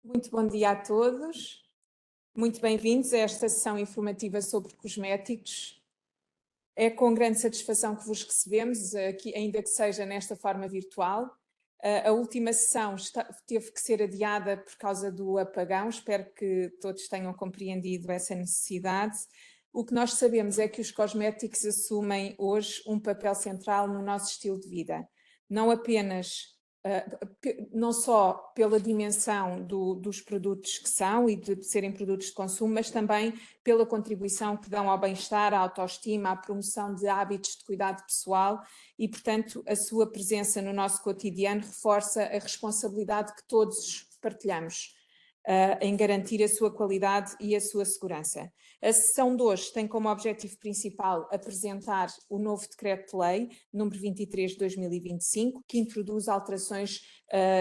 Muito bom dia a todos. Muito bem-vindos a esta sessão informativa sobre cosméticos. É com grande satisfação que vos recebemos, aqui, ainda que seja nesta forma virtual. A última sessão teve que ser adiada por causa do apagão. Espero que todos tenham compreendido essa necessidade. O que nós sabemos é que os cosméticos assumem hoje um papel central no nosso estilo de vida. Não só pela dimensão dos produtos que são e de serem produtos de consumo, mas também pela contribuição que dão ao bem-estar, à autoestima, à promoção de hábitos de cuidado pessoal e, portanto, a sua presença no nosso cotidiano reforça a responsabilidade que todos partilhamos em garantir a sua qualidade e a sua segurança. A sessão de hoje tem como objetivo principal apresentar o novo Decreto-Lei número 23 de 2025, que introduz alterações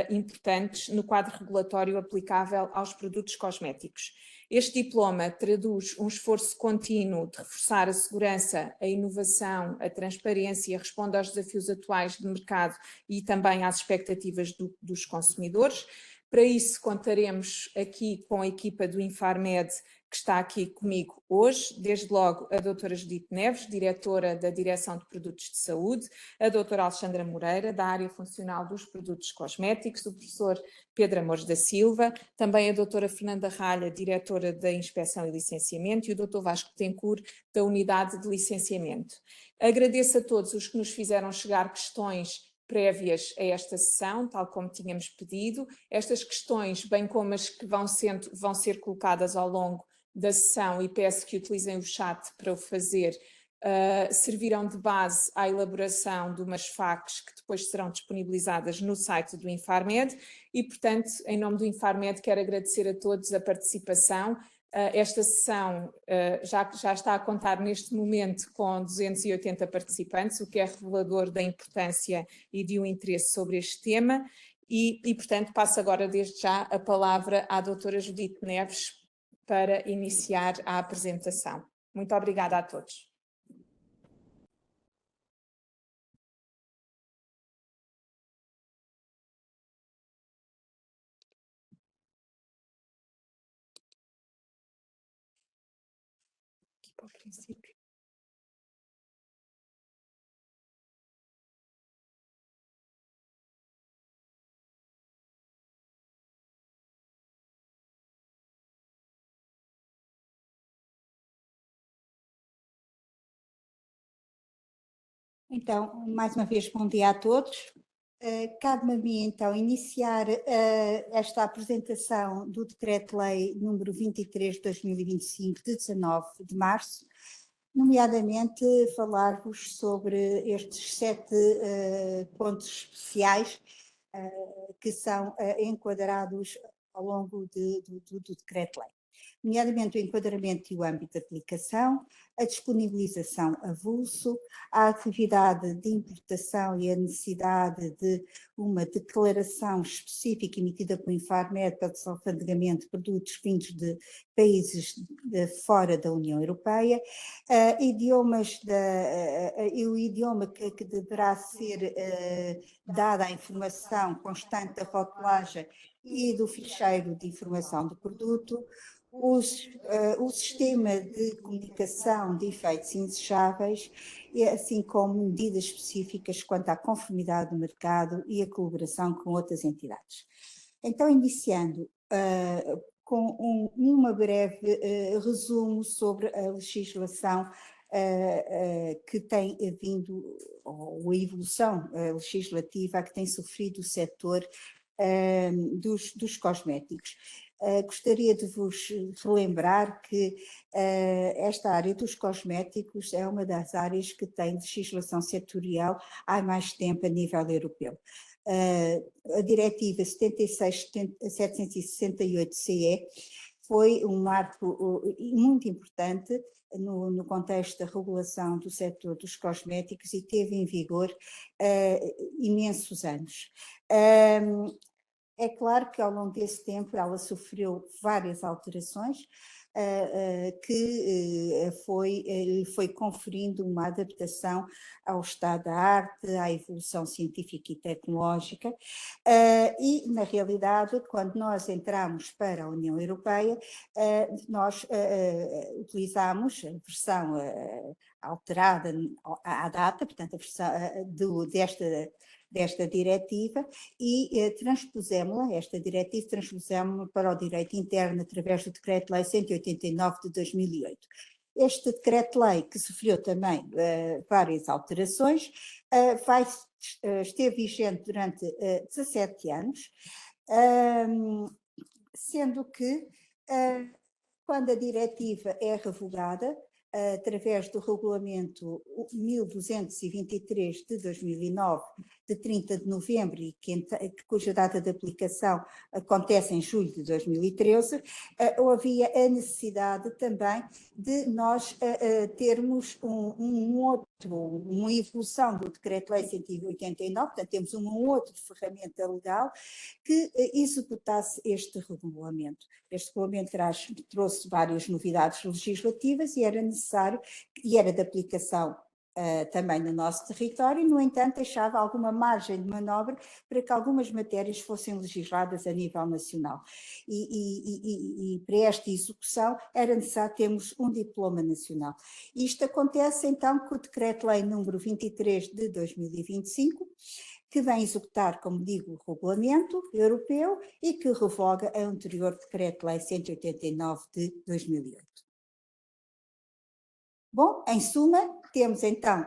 importantes no quadro regulatório aplicável aos produtos cosméticos. Este diploma traduz um esforço contínuo de reforçar a segurança, a inovação, a transparência, responde aos desafios atuais de mercado e também às expectativas dos consumidores. Para isso, contaremos aqui com a equipa do Infarmed, que está aqui comigo hoje, desde logo a doutora Judite Neves, diretora da Direção de Produtos de Saúde, a doutora Alexandra Moreira, da área funcional dos produtos cosméticos, o professor Pedro Amores da Silva, também a doutora Fernanda Ralha, diretora da Inspeção e Licenciamento, e o doutor Vasco Tencourt, da Unidade de Licenciamento. Agradeço a todos os que nos fizeram chegar questões prévias a esta sessão, tal como tínhamos pedido. Estas questões, bem como as que vão ser colocadas ao longo da sessão, e peço que utilizem o chat para o fazer, servirão de base à elaboração de umas FAQs que depois serão disponibilizadas no site do Infarmed e, portanto, em nome do Infarmed, quero agradecer a todos a participação. Esta sessão já está a contar neste momento com 280 participantes, o que é revelador da importância e de um interesse sobre este tema e portanto, passo agora desde já a palavra à doutora Judite Neves para iniciar a apresentação. Muito obrigada a todos. Aqui para o princípio. Então, mais uma vez, bom dia a todos. Cabe-me a mim, então, iniciar esta apresentação do Decreto-Lei número 23 de 2025, de 19 de março, nomeadamente falar-vos sobre estes 7 pontos especiais que são enquadrados ao longo do Decreto-Lei. Nomeadamente o enquadramento e o âmbito de aplicação, a disponibilização avulso, a atividade de importação e a necessidade de uma declaração específica emitida pelo Infarmed para o desalfandegamento de produtos vindos de países fora da União Europeia, e o idioma que deverá ser dada a informação constante da rotulagem e do ficheiro de informação do produto, o sistema de comunicação de efeitos indesejáveis, assim como medidas específicas quanto à conformidade do mercado e a colaboração com outras entidades. Então, iniciando com uma breve resumo sobre a legislação que tem vindo, ou a evolução legislativa que tem sofrido o setor dos cosméticos. Gostaria de vos relembrar que esta área dos cosméticos é uma das áreas que tem legislação setorial há mais tempo a nível europeu. A Diretiva 76/768/CE foi um marco muito importante no contexto da regulação do setor dos cosméticos e teve em vigor imensos anos. É claro que ao longo desse tempo ela sofreu várias alterações, que foi conferindo uma adaptação ao estado da arte, à evolução científica e tecnológica, e, na realidade, quando nós entramos para a União Europeia, nós utilizamos a versão alterada à data, portanto, a versão desta diretiva, e esta diretiva transpusemos-la para o direito interno através do Decreto-Lei 189 de 2008. Este decreto-lei, que sofreu também várias alterações, esteve vigente durante 17 anos, sendo que quando a diretiva é revogada, através do regulamento 1223 de 2009, de 30 de novembro, e cuja data de aplicação acontece em julho de 2013, havia a necessidade também de nós termos uma evolução do Decreto-Lei 189, portanto temos uma outra ferramenta legal que executasse este regulamento. Este regulamento trouxe várias novidades legislativas e era necessário, e era de aplicação também no nosso território, no entanto deixava alguma margem de manobra para que algumas matérias fossem legisladas a nível nacional. E para esta execução era necessário termos um diploma nacional. Isto acontece então com o Decreto-Lei número 23 de 2025, que vem executar, como digo, o regulamento europeu e que revoga a anterior Decreto-Lei 189 de 2008. Bom, em suma, temos então,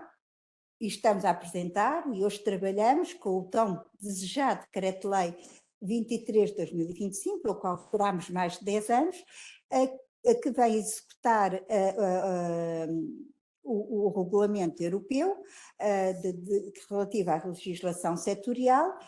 e estamos a apresentar, e hoje trabalhamos com o tão desejado Decreto-Lei 23 de 2025, pelo qual esperámos mais de 10 anos, que vem executar o regulamento europeu relativo à legislação setorial,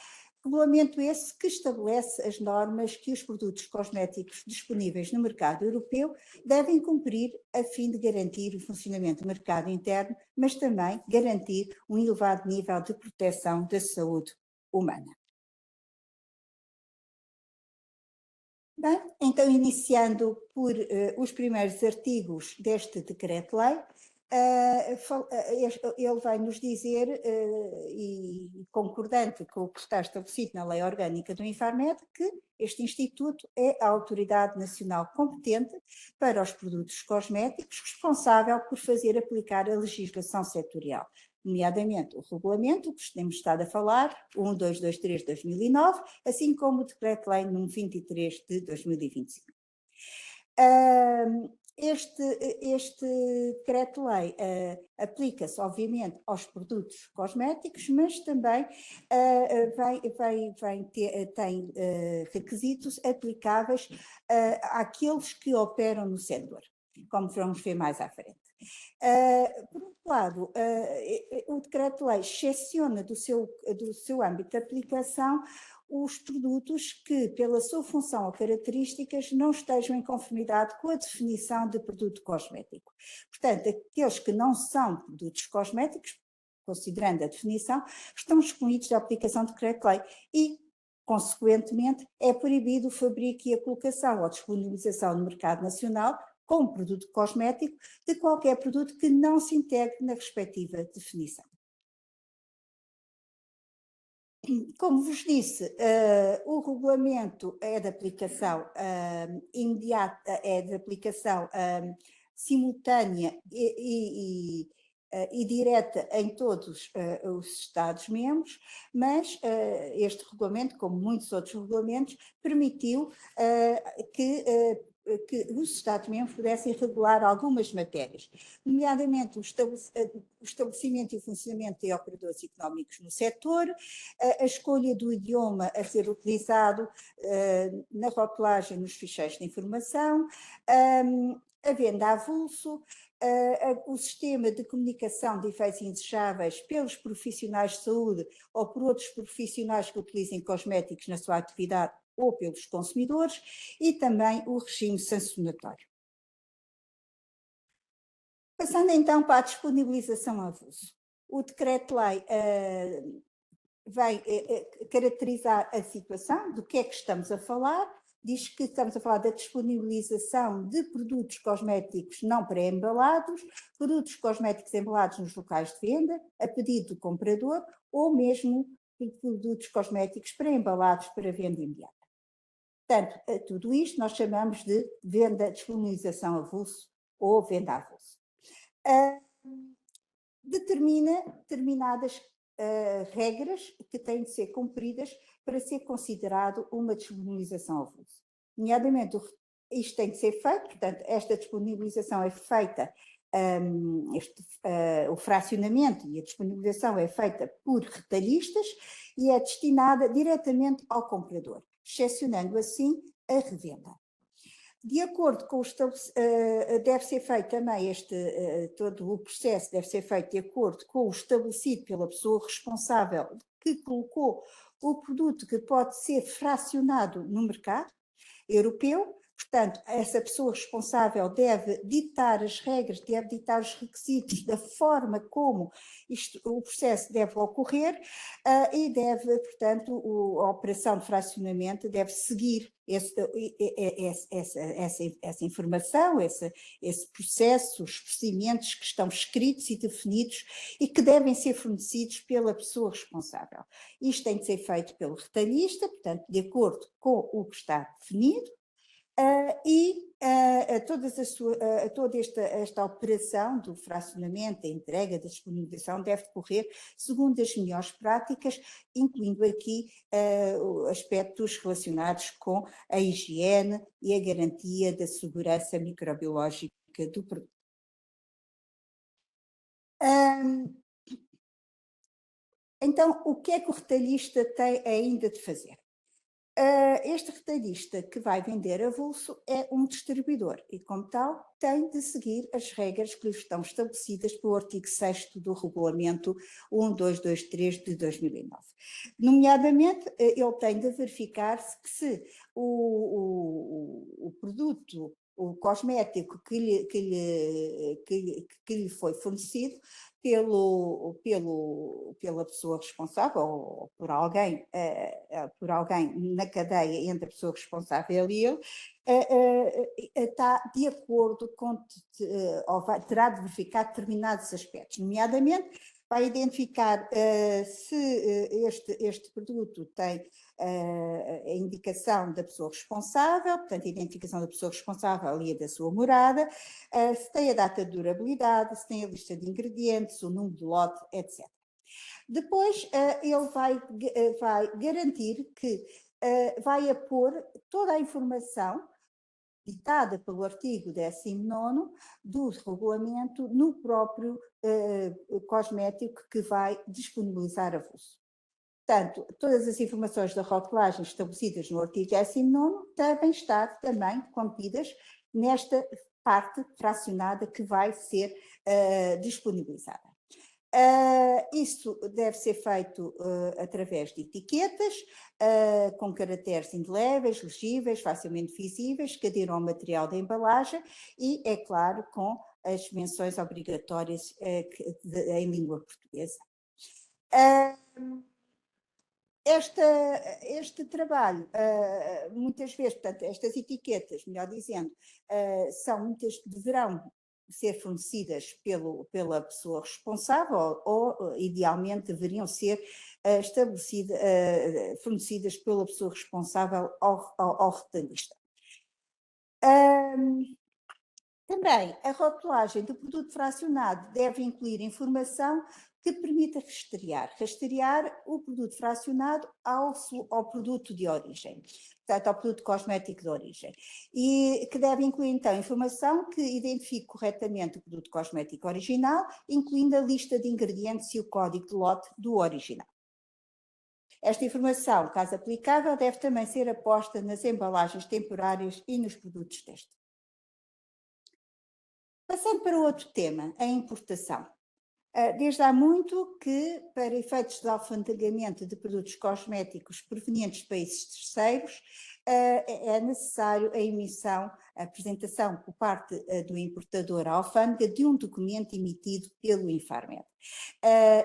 regulamento esse que estabelece as normas que os produtos cosméticos disponíveis no mercado europeu devem cumprir a fim de garantir o funcionamento do mercado interno, mas também garantir um elevado nível de proteção da saúde humana. Bem, então, iniciando por os primeiros artigos deste decreto-lei, ele vai nos dizer, e concordante com o que está estabelecido na Lei Orgânica do Infarmed, que este Instituto é a autoridade nacional competente para os produtos cosméticos, responsável por fazer aplicar a legislação setorial, nomeadamente o regulamento, que temos estado a falar, 1223 de 2009, assim como o Decreto-Lei número 23 de 2025. Este decreto-lei aplica-se, obviamente, aos produtos cosméticos, mas também tem requisitos aplicáveis àqueles que operam no setor, como vamos ver mais à frente. Por outro lado, o decreto-lei excepciona do seu âmbito de aplicação os produtos que, pela sua função ou características, não estejam em conformidade com a definição de produto cosmético. Portanto, aqueles que não são produtos cosméticos, considerando a definição, estão excluídos da aplicação do decreto-lei e, consequentemente, é proibido o fabrico e a colocação ou disponibilização no mercado nacional como produto cosmético de qualquer produto que não se integre na respectiva definição. Como vos disse, o regulamento é de aplicação imediata, é de aplicação simultânea e direta em todos os Estados-membros, mas este regulamento, como muitos outros regulamentos, permitiu que os Estados-membros pudessem regular algumas matérias, nomeadamente o estabelecimento e o funcionamento de operadores económicos no setor, a escolha do idioma a ser utilizado na rotulagem nos ficheiros de informação, a venda a avulso, o sistema de comunicação de efeitos indesejáveis pelos profissionais de saúde ou por outros profissionais que utilizem cosméticos na sua atividade ou pelos consumidores, e também o regime sancionatório. Passando então para a disponibilização a avulso. O decreto-lei vai caracterizar a situação, do que é que estamos a falar, diz que estamos a falar da disponibilização de produtos cosméticos não pré-embalados, produtos cosméticos embalados nos locais de venda, a pedido do comprador, ou mesmo produtos cosméticos pré-embalados para venda imediata. Portanto, tudo isto nós chamamos de venda, disponibilização avulso ou venda avulso. Determina determinadas regras que têm de ser cumpridas para ser considerado uma disponibilização avulso. Nomeadamente, isto tem de ser feito, portanto, esta disponibilização é feita, o fracionamento e a disponibilização é feita por retalhistas e é destinada diretamente ao comprador, excepcionando assim a revenda. De acordo com o deve ser feito também todo o processo deve ser feito de acordo com o estabelecido pela pessoa responsável que colocou o produto que pode ser fracionado no mercado europeu. Portanto, essa pessoa responsável deve ditar as regras, deve ditar os requisitos da forma como o processo deve ocorrer e deve, portanto, a operação de fracionamento deve seguir essa informação, esse processo, os procedimentos que estão escritos e definidos e que devem ser fornecidos pela pessoa responsável. Isto tem de ser feito pelo retalhista, portanto, de acordo com o que está definido, toda esta operação do fracionamento, da entrega, da disponibilização deve decorrer segundo as melhores práticas, incluindo aqui aspectos relacionados com a higiene e a garantia da segurança microbiológica do produto. Então, o que é que o retalhista tem ainda de fazer? Este retalhista que vai vender avulso é um distribuidor e, como tal, tem de seguir as regras que lhe estão estabelecidas pelo artigo 6º do Regulamento 1223 de 2009. Nomeadamente, ele tem de verificar se o produto, o cosmético que lhe foi fornecido pela pessoa responsável ou por alguém na cadeia entre a pessoa responsável e ele, está de acordo com, ou terá de verificar determinados aspectos, nomeadamente vai identificar se este produto tem a indicação da pessoa responsável, portanto, a identificação da pessoa responsável e a da sua morada, se tem a data de durabilidade, se tem a lista de ingredientes, o número de lote, etc. Depois, ele vai garantir que vai pôr toda a informação ditada pelo artigo 19º do regulamento no próprio cosmético que vai disponibilizar avulso. Portanto, todas as informações da rotulagem estabelecidas no artigo 19º devem estar também contidas nesta parte fracionada que vai ser disponibilizada. Isso deve ser feito através de etiquetas, com caracteres indeléveis, legíveis, facilmente visíveis, que adiram ao material da embalagem e, é claro, com as menções obrigatórias em língua portuguesa. Este trabalho, muitas vezes, portanto, estas etiquetas, melhor dizendo, deverão ser fornecidas pela pessoa responsável ou idealmente deveriam ser fornecidas pela pessoa responsável ao retalhista. Também a rotulagem do produto fracionado deve incluir informação que permita rastrear o produto fracionado ao produto de origem, portanto, ao produto cosmético de origem, e que deve incluir, então, informação que identifique corretamente o produto cosmético original, incluindo a lista de ingredientes e o código de lote do original. Esta informação, caso aplicável, deve também ser aposta nas embalagens temporárias e nos produtos têxteis. Passando para outro tema, a importação. Desde há muito que, para efeitos de alfandegamento de produtos cosméticos provenientes de países terceiros, é necessário a apresentação por parte do importador à alfândega de um documento emitido pelo Infarmed.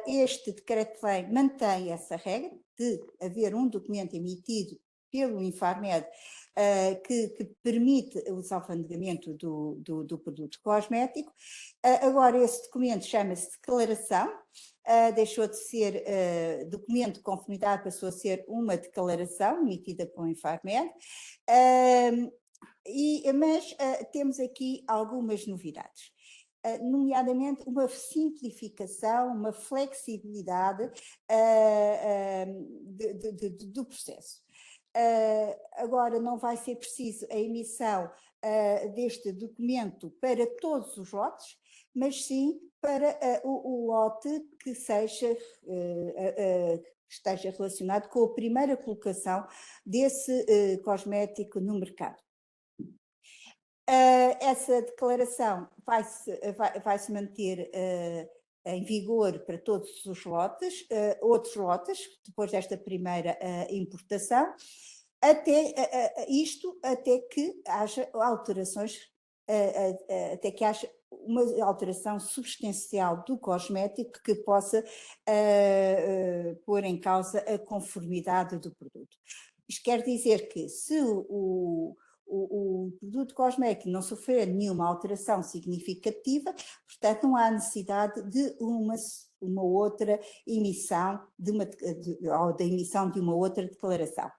Este decreto-lei mantém essa regra de haver um documento emitido pelo Infarmed, que permite o desalfandegamento do produto cosmético. Agora, esse documento chama-se declaração, deixou de ser documento de conformidade, passou a ser uma declaração emitida pelo Infarmed, mas temos aqui algumas novidades. Nomeadamente uma simplificação, uma flexibilidade do processo. Agora não vai ser preciso a emissão deste documento para todos os lotes, mas sim para o lote que esteja relacionado com a primeira colocação desse cosmético no mercado. Essa declaração vai-se manter em vigor para todos os lotes, outros lotes, depois desta primeira importação, até que haja alterações, até que haja uma alteração substancial do cosmético que possa pôr em causa a conformidade do produto. Isto quer dizer que se o produto cosmético não sofrer nenhuma alteração significativa, portanto não há necessidade de uma outra emissão, ou da emissão de uma outra declaração.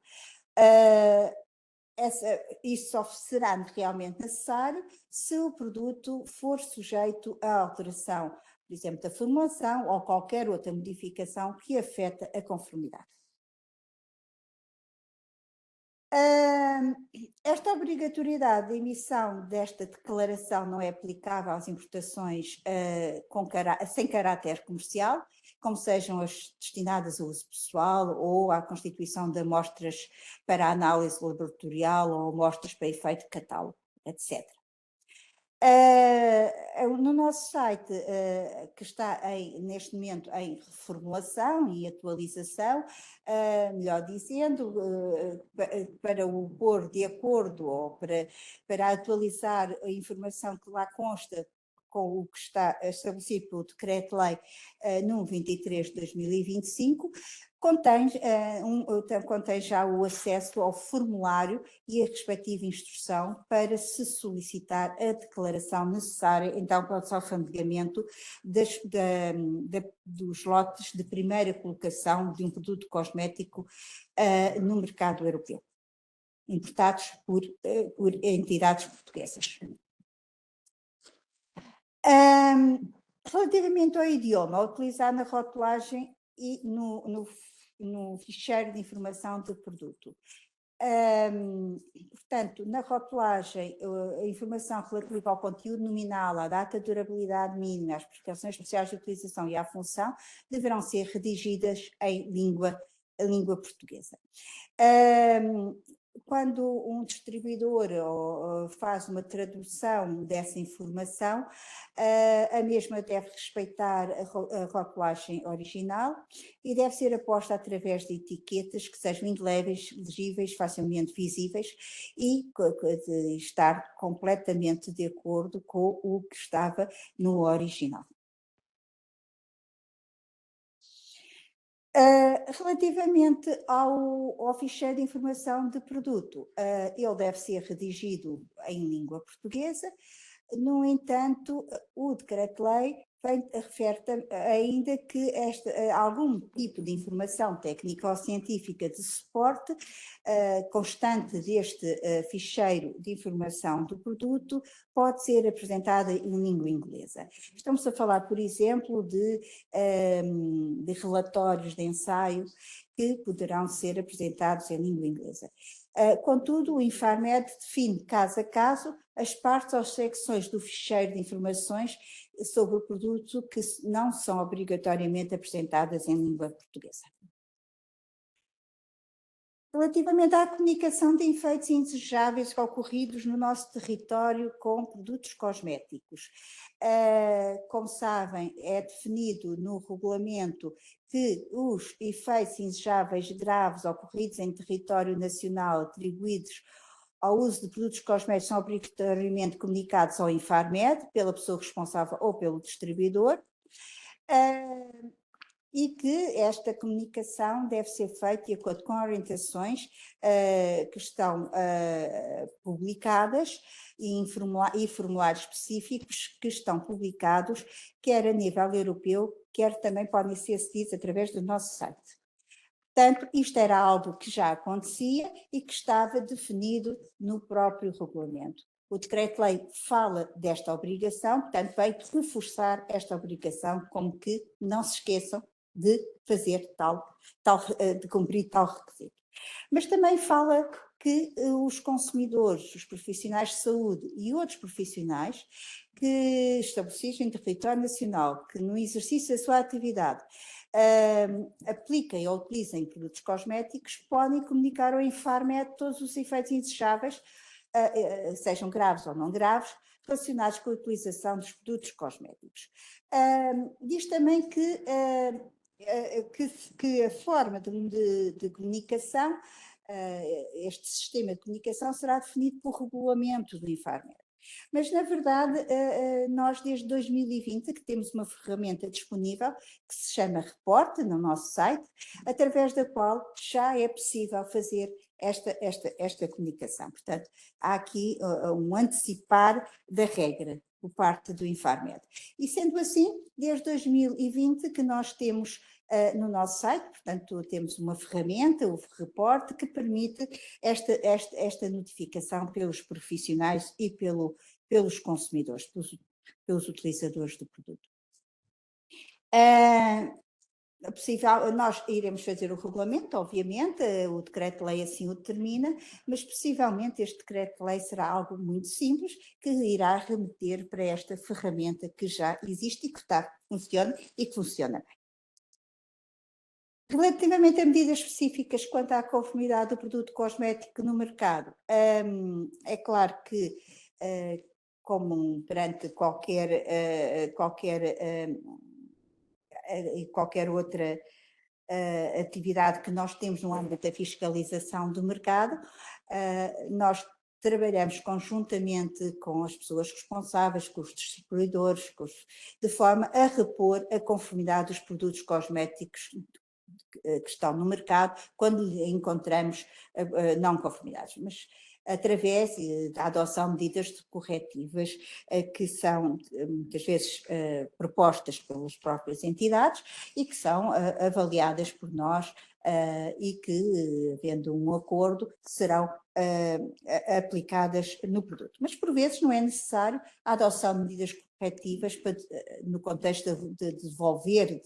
Isso só será realmente necessário se o produto for sujeito à alteração, por exemplo, da formulação ou qualquer outra modificação que afeta a conformidade. Esta obrigatoriedade de emissão desta declaração não é aplicável às importações sem caráter comercial, como sejam as destinadas ao uso pessoal ou à constituição de amostras para análise laboratorial ou amostras para efeito de catálogo, etc. No nosso site, que está neste momento em reformulação e atualização, melhor dizendo, para o pôr de acordo ou para atualizar a informação que lá consta com o que está estabelecido pelo Decreto-Lei número 23 de 2025, contém já o acesso ao formulário e a respectiva instrução para se solicitar a declaração necessária, então, para o desalfandegamento dos lotes de primeira colocação de um produto cosmético no mercado europeu, importados por entidades portuguesas. Relativamente ao idioma, a utilizar na rotulagem e no ficheiro de informação de produto. Portanto, na rotulagem, a informação relativa ao conteúdo nominal, à data de durabilidade mínima, às prescrições especiais de utilização e à função, deverão ser redigidas em língua portuguesa. Quando um distribuidor faz uma tradução dessa informação, a mesma deve respeitar a rotulagem original e deve ser aposta através de etiquetas que sejam indeléveis, legíveis, facilmente visíveis e de estar completamente de acordo com o que estava no original. Relativamente ao ficheiro de informação de produto, ele deve ser redigido em língua portuguesa. No entanto, o Decreto-Lei refere ainda que algum tipo de informação técnica ou científica de suporte constante deste ficheiro de informação do produto pode ser apresentada em língua inglesa. Estamos a falar, por exemplo, de relatórios de ensaio que poderão ser apresentados em língua inglesa. Contudo, o Infarmed define caso a caso as partes ou secções do ficheiro de informações sobre o produto que não são obrigatoriamente apresentadas em língua portuguesa. Relativamente à comunicação de efeitos indesejáveis ocorridos no nosso território com produtos cosméticos, como sabem, é definido no regulamento que os efeitos indesejáveis graves ocorridos em território nacional atribuídos ao uso de produtos cosméticos são obrigatoriamente comunicados ao Infarmed, pela pessoa responsável ou pelo distribuidor. e que esta comunicação deve ser feita de acordo com orientações que estão publicadas e formulários específicos que estão publicados, quer a nível europeu, quer também podem ser acedidos através do nosso site. Portanto, isto era algo que já acontecia e que estava definido no próprio regulamento. O decreto-lei fala desta obrigação, portanto, vai reforçar esta obrigação, como que não se esqueçam de fazer de cumprir tal requisito. Mas também fala que os consumidores, os profissionais de saúde e outros profissionais que estabelecidos em território nacional, que no exercício da sua atividade apliquem ou utilizem produtos cosméticos, podem comunicar ao Infarmed todos os efeitos indesejáveis, sejam graves ou não graves, relacionados com a utilização dos produtos cosméticos. Diz também que a forma de comunicação, este sistema de comunicação será definido por regulamento do Infarmed. Mas, na verdade, nós desde 2020 que temos uma ferramenta disponível que se chama Reporte no nosso site, através da qual já é possível fazer esta comunicação. Portanto, há aqui um antecipar da regra por parte do Infarmed. E sendo assim, desde 2020 que nós temos no nosso site, portanto, temos uma ferramenta, o Reporte, que permite esta notificação pelos profissionais e pelos consumidores, pelos utilizadores do produto. Nós iremos fazer o regulamento, obviamente, o decreto-lei assim o determina, mas possivelmente este decreto-lei será algo muito simples, que irá remeter para esta ferramenta que já existe e que funciona bem. Relativamente a medidas específicas quanto à conformidade do produto cosmético no mercado, é claro que, como perante qualquer outra atividade que nós temos no âmbito da fiscalização do mercado, nós trabalhamos conjuntamente com as pessoas responsáveis, com os distribuidores, de forma a repor a conformidade dos produtos cosméticos que estão no mercado, quando encontramos não conformidades, mas através da adoção de medidas corretivas que são muitas vezes propostas pelas próprias entidades e que são avaliadas por nós e que, havendo um acordo, serão aplicadas no produto. Mas, por vezes, não é necessário a adoção de medidas corretivas no contexto de devolver,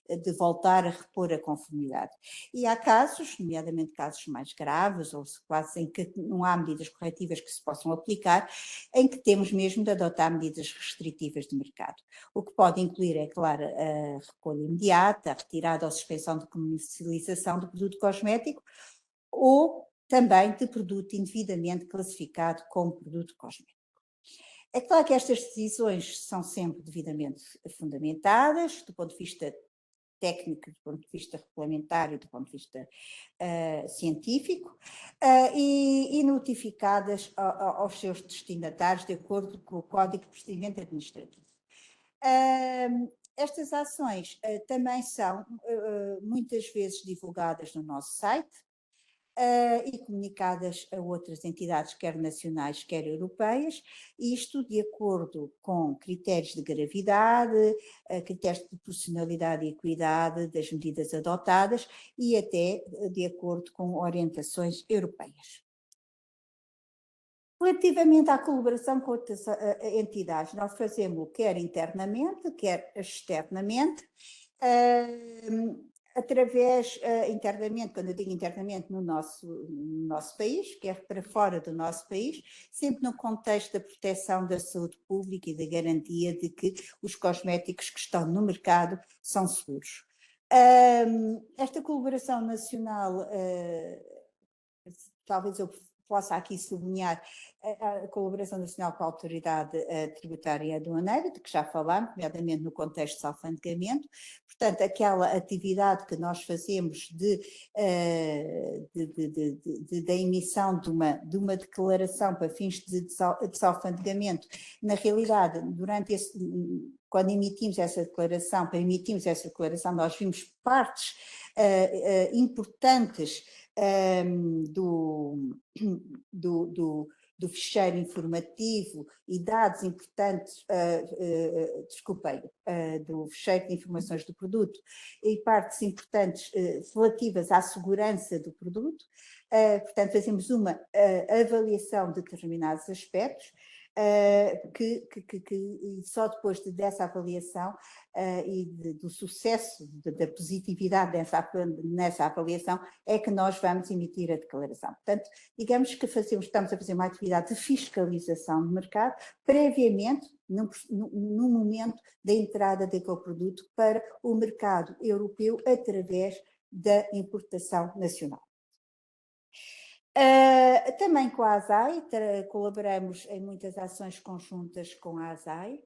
de voltar a repor a conformidade. E há casos, nomeadamente casos mais graves, ou quase em que não há medidas corretivas que se possam aplicar, em que temos mesmo de adotar medidas restritivas de mercado. O que pode incluir, é claro, a recolha imediata, a retirada ou suspensão de comercialização do produto cosmético, ou também de produto indevidamente classificado como produto cosmético. É claro que estas decisões são sempre devidamente fundamentadas, do ponto de vista técnico, do ponto de vista regulamentar e do ponto de vista científico, e notificadas aos seus destinatários de acordo com o Código de Procedimento Administrativo. Estas ações também são muitas vezes divulgadas no nosso site e comunicadas a outras entidades, quer nacionais, quer europeias, isto de acordo com critérios de gravidade, critérios de proporcionalidade e equidade das medidas adotadas e até de acordo com orientações europeias. Relativamente à colaboração com outras entidades, nós fazemos quer internamente, quer externamente, através, internamente, quando eu digo internamente, no nosso país, quer para fora do nosso país, sempre no contexto da proteção da saúde pública e da garantia de que os cosméticos que estão no mercado são seguros. Esta colaboração nacional, talvez eu possa aqui sublinhar a colaboração nacional com a autoridade tributária aduaneira, de que já falámos, nomeadamente no contexto de alfandegamento. Portanto, aquela atividade que nós fazemos da emissão de uma declaração para fins de desalfandegamento, na realidade, quando emitimos essa declaração, para emitirmos essa declaração, nós vimos partes importantes do ficheiro informativo e dados importantes, do ficheiro de informações do produto e partes importantes relativas à segurança do produto. Portanto, fazemos uma avaliação de determinados aspectos, e só depois dessa avaliação e do sucesso, da positividade nessa avaliação, é que nós vamos emitir a declaração. Portanto, digamos que estamos a fazer uma atividade de fiscalização do mercado, previamente, no momento da entrada daquele produto para o mercado europeu através da importação nacional. Também com a ASAI, colaboramos em muitas ações conjuntas com a ASAI,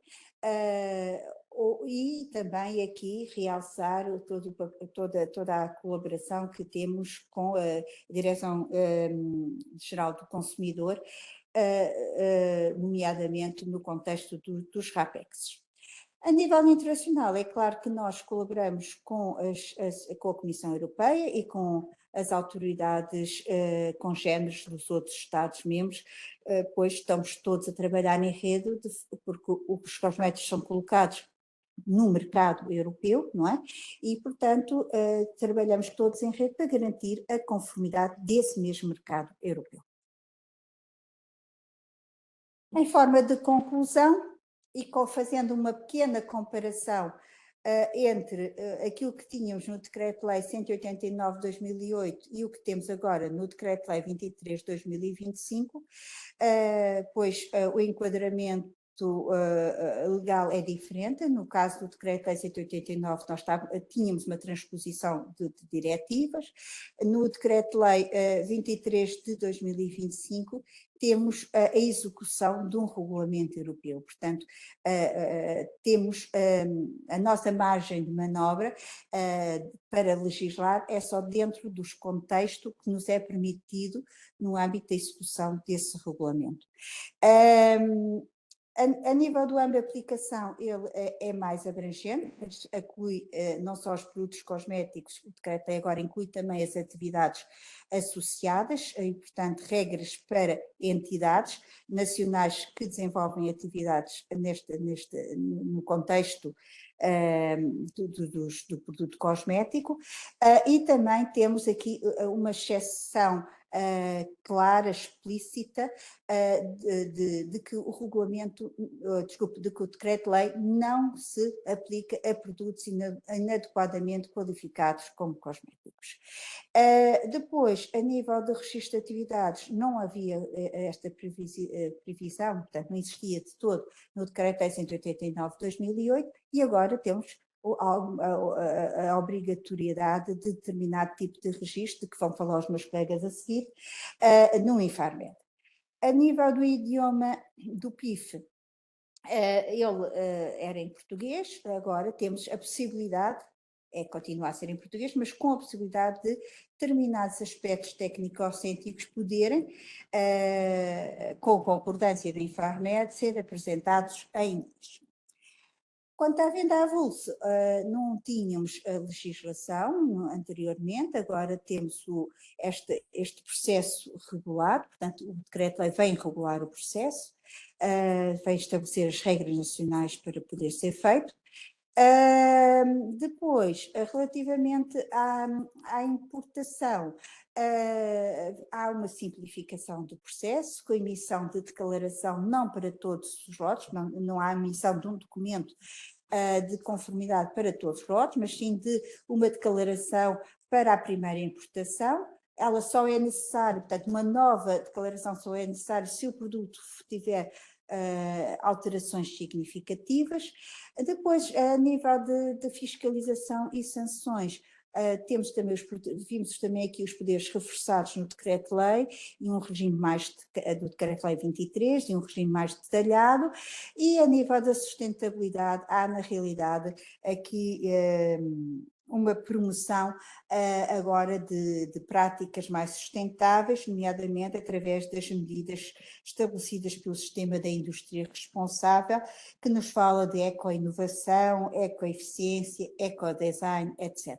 e também aqui realçar toda a colaboração que temos com a Direção-Geral do Consumidor, nomeadamente no contexto dos RAPEX. A nível internacional, é claro que nós colaboramos com a Comissão Europeia e com as autoridades congêneres dos outros Estados-membros, pois estamos todos a trabalhar em rede, porque os cosméticos são colocados no mercado europeu, não é? E, portanto, trabalhamos todos em rede para garantir a conformidade desse mesmo mercado europeu. Em forma de conclusão, e fazendo uma pequena comparação entre aquilo que tínhamos no Decreto-Lei 189 de 2008 e o que temos agora no Decreto-Lei 23 de 2025, pois o enquadramento legal é diferente. No caso do Decreto-Lei 189, nós tínhamos uma transposição de diretivas. No Decreto-Lei 23 de 2025, temos a execução de um regulamento europeu. Portanto, temos a nossa margem de manobra para legislar é só dentro dos contextos que nos é permitido no âmbito da execução desse regulamento. A nível do âmbito de aplicação, ele é mais abrangente, inclui não só os produtos cosméticos, o decreto agora inclui também as atividades associadas, e, portanto, regras para entidades nacionais que desenvolvem atividades no contexto do produto cosmético, e também temos aqui uma exceção clara, explícita, de que o regulamento, de que o decreto-lei não se aplica a produtos inadequadamente qualificados como cosméticos. Depois, a nível de registro de atividades, não havia esta previsão, portanto, não existia de todo no decreto-lei 189 de 2008, e agora temos a obrigatoriedade de determinado tipo de registro, de que vão falar os meus colegas a seguir, no Infarmed. A nível do idioma do PIF, ele era em português, agora temos a possibilidade, continua a ser em português, mas com a possibilidade de determinados aspectos técnico-científicos poderem, com concordância da Infarmed, ser apresentados em inglês. Quanto à venda à avulso, não tínhamos a legislação anteriormente, agora temos este processo regulado, portanto o decreto-lei vem regular o processo, vem estabelecer as regras nacionais para poder ser feito. Depois, relativamente à importação, há uma simplificação do processo, com a emissão de declaração não para todos os lotes, não há emissão de um documento de conformidade para todos os lotes, mas sim de uma declaração para a primeira importação. Ela só é necessária, portanto, uma nova declaração só é necessária se o produto tiver alterações significativas. Depois, a nível de fiscalização e sanções, vimos também aqui os poderes reforçados no decreto-lei e um regime mais do decreto-lei 23 e um regime mais detalhado, e a nível da sustentabilidade há na realidade aqui uma promoção agora de práticas mais sustentáveis, nomeadamente através das medidas estabelecidas pelo Sistema da Indústria Responsável, que nos fala de eco-inovação, eco-eficiência, eco-design, etc.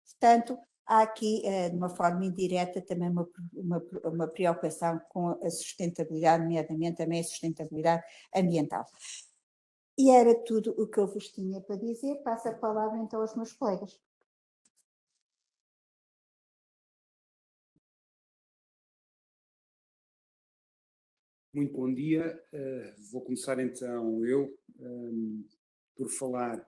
Portanto, há aqui, de uma forma indireta, também uma preocupação com a sustentabilidade, nomeadamente também a sustentabilidade ambiental. E era tudo o que eu vos tinha para dizer. Passo a palavra então aos meus colegas. Muito bom dia. Vou começar então eu por falar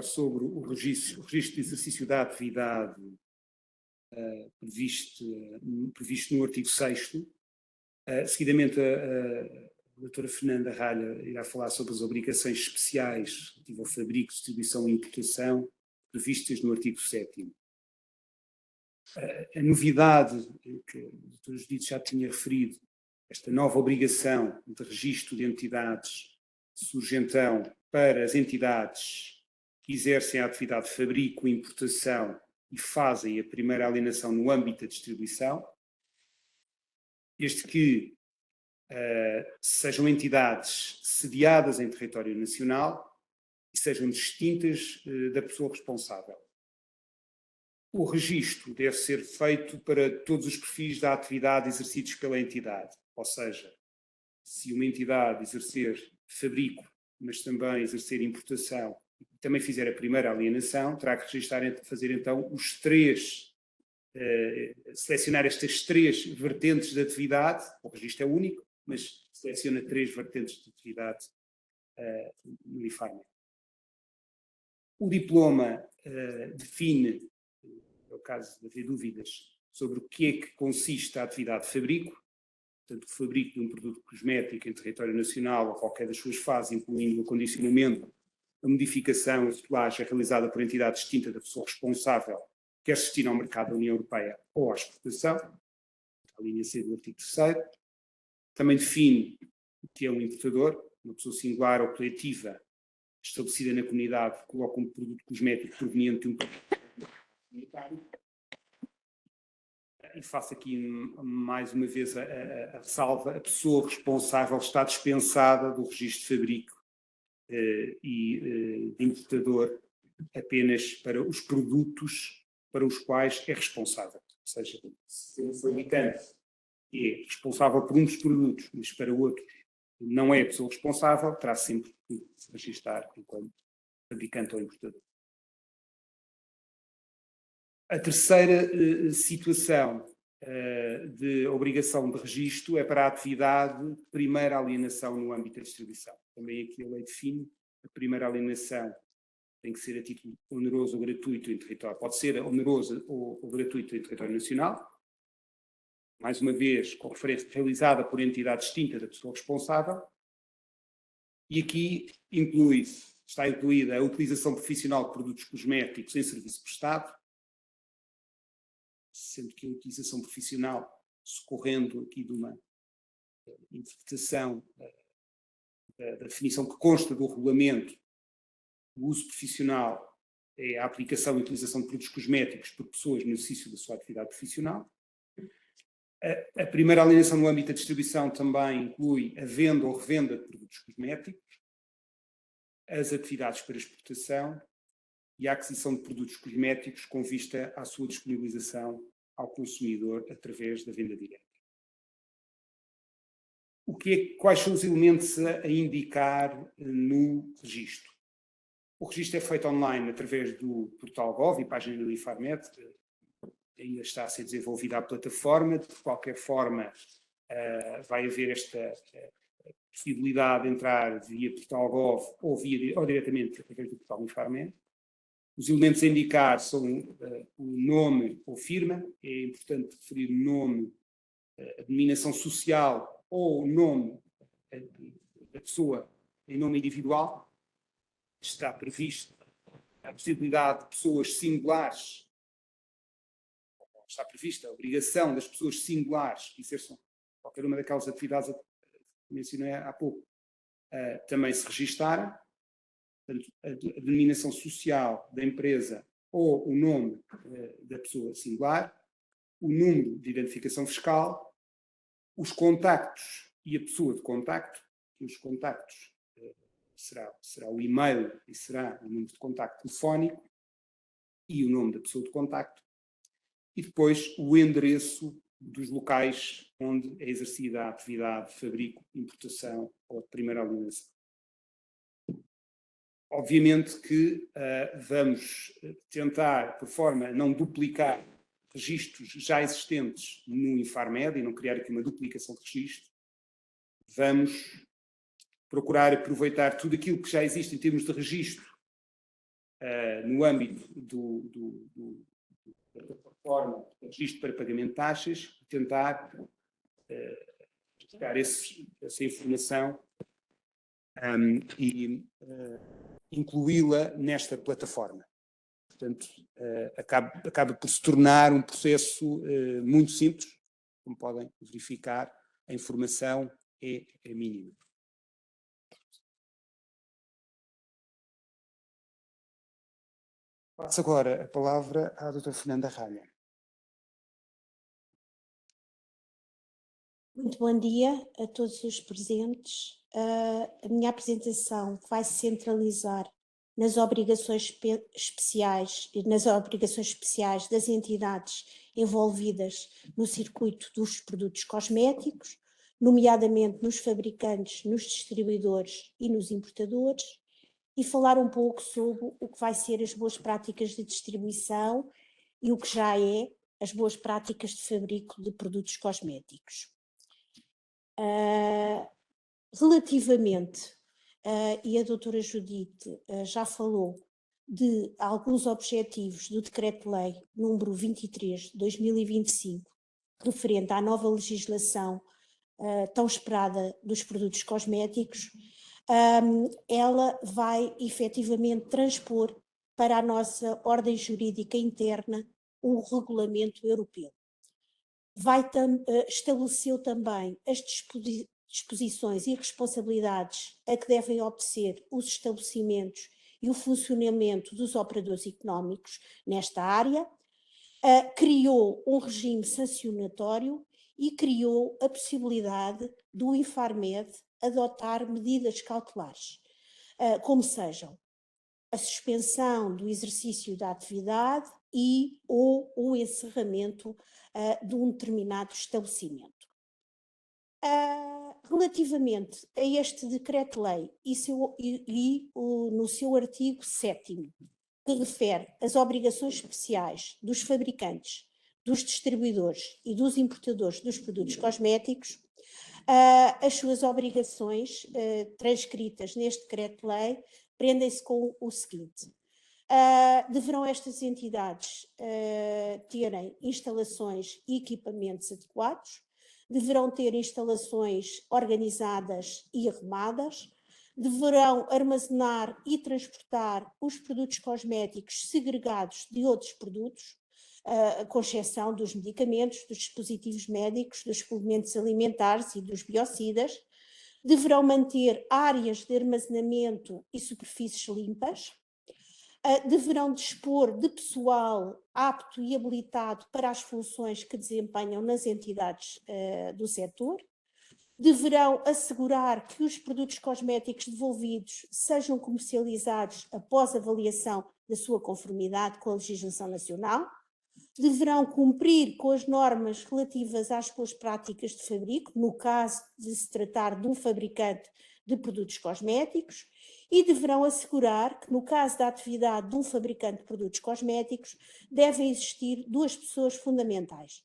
sobre o registro de exercício da atividade previsto no artigo 6º. Seguidamente, a doutora Fernanda Ralha irá falar sobre as obrigações especiais relativas ao fabrico, distribuição e importação previstas no artigo 7º. A novidade que o Dr. Judite já tinha referido, esta nova obrigação de registro de entidades, surge então para as entidades que exercem a atividade de fabrico e importação e fazem a primeira alienação no âmbito da distribuição, desde que sejam entidades sediadas em território nacional e sejam distintas da pessoa responsável. O registro deve ser feito para todos os perfis da atividade exercidos pela entidade, ou seja, se uma entidade exercer fabrico, mas também exercer importação, e também fizer a primeira alienação, terá que registrar, fazer então os três, selecionar estas três vertentes de atividade. O registro é único, mas seleciona três vertentes de atividade uniforme. O diploma define, no caso de haver dúvidas, sobre o que é que consiste a atividade de fabrico, portanto, o fabrico de um produto cosmético em território nacional ou qualquer das suas fases, incluindo o acondicionamento, a modificação e a rotulagem realizada por entidade distinta da pessoa responsável, quer se destina ao mercado da União Europeia ou à exportação, a linha C do artigo 3º. Também define o que é um importador, uma pessoa singular ou coletiva estabelecida na comunidade que coloca um produto cosmético proveniente de um país comunitário. E faço aqui mais uma vez a ressalva: a pessoa responsável está dispensada do registro de fabrico e de importador apenas para os produtos para os quais é responsável. Ou seja, se o fabricante é responsável por um dos produtos, mas para outros não é a pessoa responsável, terá sempre que se registrar enquanto fabricante ou importador. A terceira situação de obrigação de registro é para a atividade de primeira alienação no âmbito da distribuição. Também aqui a lei define: a primeira alienação tem que ser a título oneroso ou gratuito em território. Pode ser oneroso ou gratuito em território nacional. Mais uma vez, com referência realizada por entidade distinta da pessoa responsável. E aqui está incluída a utilização profissional de produtos cosméticos em serviço prestado, sendo que a utilização profissional, socorrendo aqui de uma interpretação da definição que consta do regulamento, o uso profissional é a aplicação e utilização de produtos cosméticos por pessoas no exercício da sua atividade profissional. A primeira alienação no âmbito da distribuição também inclui a venda ou revenda de produtos cosméticos, as atividades para exportação e a aquisição de produtos cosméticos com vista à sua disponibilização ao consumidor através da venda direta. Quais são os elementos a indicar no registro? O registro é feito online através do portal Gov e página do Infarmed. Ainda está a ser desenvolvida a plataforma. De qualquer forma, vai haver esta possibilidade de entrar via portal Gov ou diretamente através do portal Infarmed. Os elementos a indicar são o nome ou firma. É importante referir o nome, a denominação social ou o nome da pessoa em nome individual. Está prevista a possibilidade de pessoas singulares, está prevista a obrigação das pessoas singulares que exerçam qualquer uma daquelas atividades que mencionei há pouco, também se registarem. Portanto, a denominação social da empresa ou o nome da pessoa singular, o número de identificação fiscal, os contactos e a pessoa de contacto, e os contactos será o e-mail e será o número de contacto telefónico e o nome da pessoa de contacto, e depois o endereço dos locais onde é exercida a atividade de fabrico, importação ou de primeira alienação. Obviamente que vamos tentar, por forma a não duplicar registros já existentes no Infarmed e não criar aqui uma duplicação de registro, vamos procurar aproveitar tudo aquilo que já existe em termos de registro no âmbito da plataforma de registro para pagamento de taxas e tentar buscar essa informação e incluí-la nesta plataforma. Portanto, acaba por se tornar um processo muito simples. Como podem verificar, a informação é mínima. Passo agora a palavra à doutora Fernanda Ralha. Muito bom dia a todos os presentes. A minha apresentação vai se centralizar nas obrigações especiais das entidades envolvidas no circuito dos produtos cosméticos, nomeadamente nos fabricantes, nos distribuidores e nos importadores, e falar um pouco sobre o que vai ser as boas práticas de distribuição e o que já é as boas práticas de fabrico de produtos cosméticos. Relativamente, e a doutora Judite já falou de alguns objetivos do Decreto-Lei número 23 de 2025, referente à nova legislação tão esperada dos produtos cosméticos, ela vai efetivamente transpor para a nossa ordem jurídica interna um regulamento europeu. Estabeleceu também as disposições e responsabilidades a que devem obedecer os estabelecimentos e o funcionamento dos operadores económicos nesta área, criou um regime sancionatório e criou a possibilidade do Infarmed adotar medidas cautelares, como sejam a suspensão do exercício da atividade ou o encerramento de um determinado estabelecimento. Relativamente a este decreto-lei no seu artigo 7º, que refere às obrigações especiais dos fabricantes, dos distribuidores e dos importadores dos produtos cosméticos, as suas obrigações transcritas neste decreto-lei prendem-se com o seguinte: deverão estas entidades terem instalações e equipamentos adequados, deverão ter instalações organizadas e arrumadas, deverão armazenar e transportar os produtos cosméticos segregados de outros produtos, com exceção dos medicamentos, dos dispositivos médicos, dos suplementos alimentares e dos biocidas, deverão manter áreas de armazenamento e superfícies limpas, deverão dispor de pessoal apto e habilitado para as funções que desempenham nas entidades do setor, deverão assegurar que os produtos cosméticos devolvidos sejam comercializados após avaliação da sua conformidade com a legislação nacional, deverão cumprir com as normas relativas às boas práticas de fabrico, no caso de se tratar de um fabricante de produtos cosméticos, e deverão assegurar que, no caso da atividade de um fabricante de produtos cosméticos, devem existir duas pessoas fundamentais.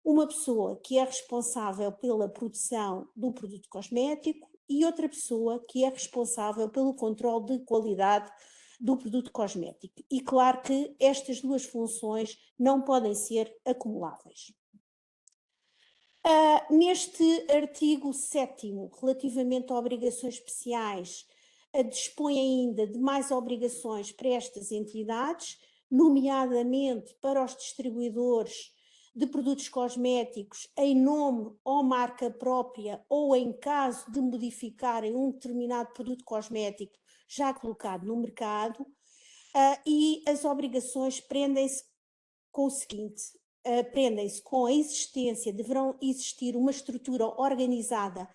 Uma pessoa que é responsável pela produção do produto cosmético e outra pessoa que é responsável pelo controle de qualidade do produto cosmético. E claro que estas duas funções não podem ser acumuláveis. Neste artigo 7º, relativamente a obrigações especiais, dispõe ainda de mais obrigações para estas entidades, nomeadamente para os distribuidores, de produtos cosméticos em nome ou marca própria ou em caso de modificarem um determinado produto cosmético já colocado no mercado, e as obrigações prendem-se com o seguinte, prendem-se com a existência, deverão existir uma estrutura organizada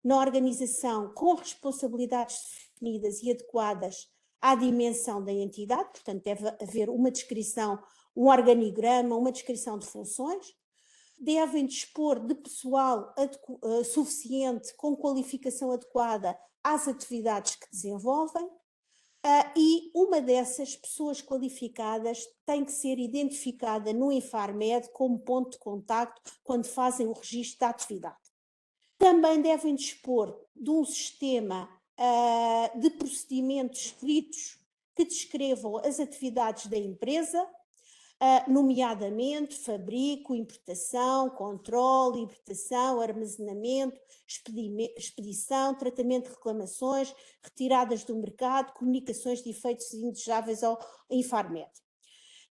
na organização com responsabilidades definidas e adequadas à dimensão da entidade, portanto deve haver uma descrição, um organigrama, uma descrição de funções, devem dispor de pessoal suficiente com qualificação adequada às atividades que desenvolvem, e uma dessas pessoas qualificadas tem que ser identificada no Infarmed como ponto de contacto quando fazem o registro da atividade. Também devem dispor de um sistema de procedimentos escritos que descrevam as atividades da empresa, nomeadamente fabrico, importação, controle, libertação, armazenamento, expedição, tratamento de reclamações, retiradas do mercado, comunicações de efeitos indesejáveis ao Infarmed.